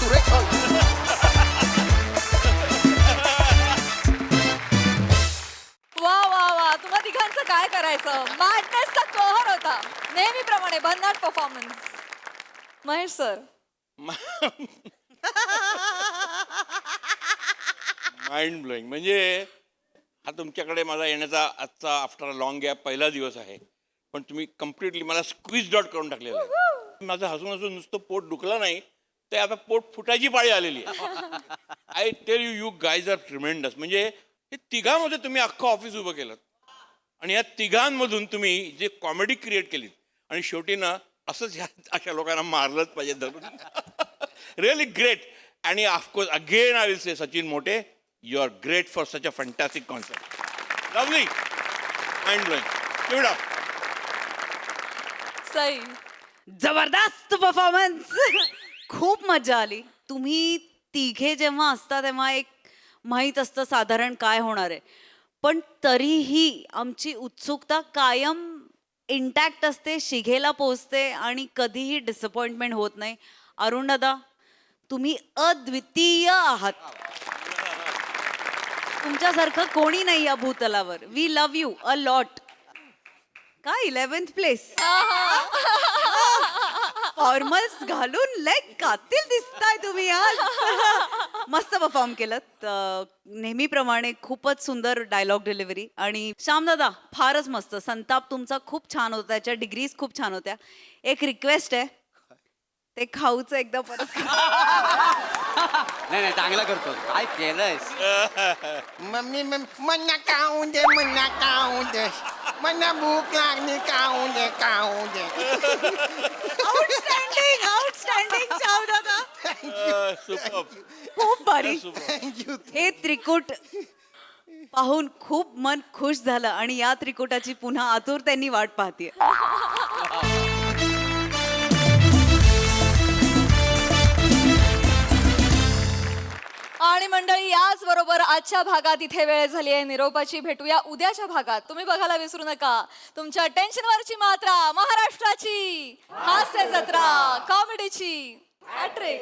तू रे. वा वा वा तुम्हा तिघांचं काय करायचं. मॅडनेसचा कहर होता नेहमीप्रमाणे भन्नाट performance. Mahesh sir mind blowing. म्हणजे हा तुमच्याकडे माझा येण्याचा आजचा आफ्टर अ लॉंग गॅप पहिला दिवस आहे. पण तुम्ही कम्प्लिटली मला स्क्वीज डॉट करून टाकलेलं आहे. माझं हसून हसून नुसतं पोट दुखलं नाही ते आता पोट फुटायची पाळी आलेली आहे. I tell you you guys are tremendous. म्हणजे हे तिघांमध्ये तुम्ही अख्खं ऑफिस उभं केलं आणि या तिघांमधून तुम्ही जे कॉमेडी क्रिएट केलीत आणि शेवटी ना असंच ह्या अशा लोकांना मारलंच पाहिजे धरून. Really great. आणि of course again I will say Sachin Mote you are great for such a fantastic concept. Lovely. Mind blowing. Give it up. Sai जबरदस्त परफॉर्मन्स. खूप मजा आली. तुम्ही तिघे जेव्हा असता तेव्हा एक माहीत असतं साधारण काय होणार आहे. पण तरीही आमची उत्सुकता कायम इंटॅक्ट असते, शिघेला पोचते आणि कधीही डिसअपॉइंटमेंट होत नाही. अरुण दादा तुम्ही अद्वितीय आहात. तुमच्यासारखं कोणी नाही या भूतलावर. We love you a lot. काय 11th प्लेस. फॉर्मल्स घालून लेग कातील दिसताय तुम्ही आज. मस्त परफॉर्म केलं. नेहमीप्रमाणे खूपच सुंदर डायलॉग डिलिव्हरी. आणि श्यामदादा फारच मस्त. संताप तुमचा खूप छान होता. त्याच्या डिग्रीज खूप छान होत्या. एक रिक्वेस्ट आहे ते खाऊचं एकदा परत. नाही नाही चांगला करतो. काय केलंयस? मम्मी मन्ना खाऊन दे मन्ना खाऊन दे. मन्ना भूक लागली खाऊन दे खाऊन दे. Outstanding outstanding श्यामदादा. सुपर. खूप भारी. थँक्यू. हे त्रिकूट पाहून खूप मन खुश झालं आणि या त्रिकुटाची पुन्हा आतुरतेने वाट पाहतीये. आणि मंडळी याच बरोबर आजच्या भागात इथे वेळ झाली आहे निरोपाची. भेटूया उद्याच्या भागात. तुम्ही बघायला विसरू नका तुमच्या टेन्शनवरची मात्रा महाराष्ट्राची हास्य जत्रा कॉमेडीची हॅट्रिक.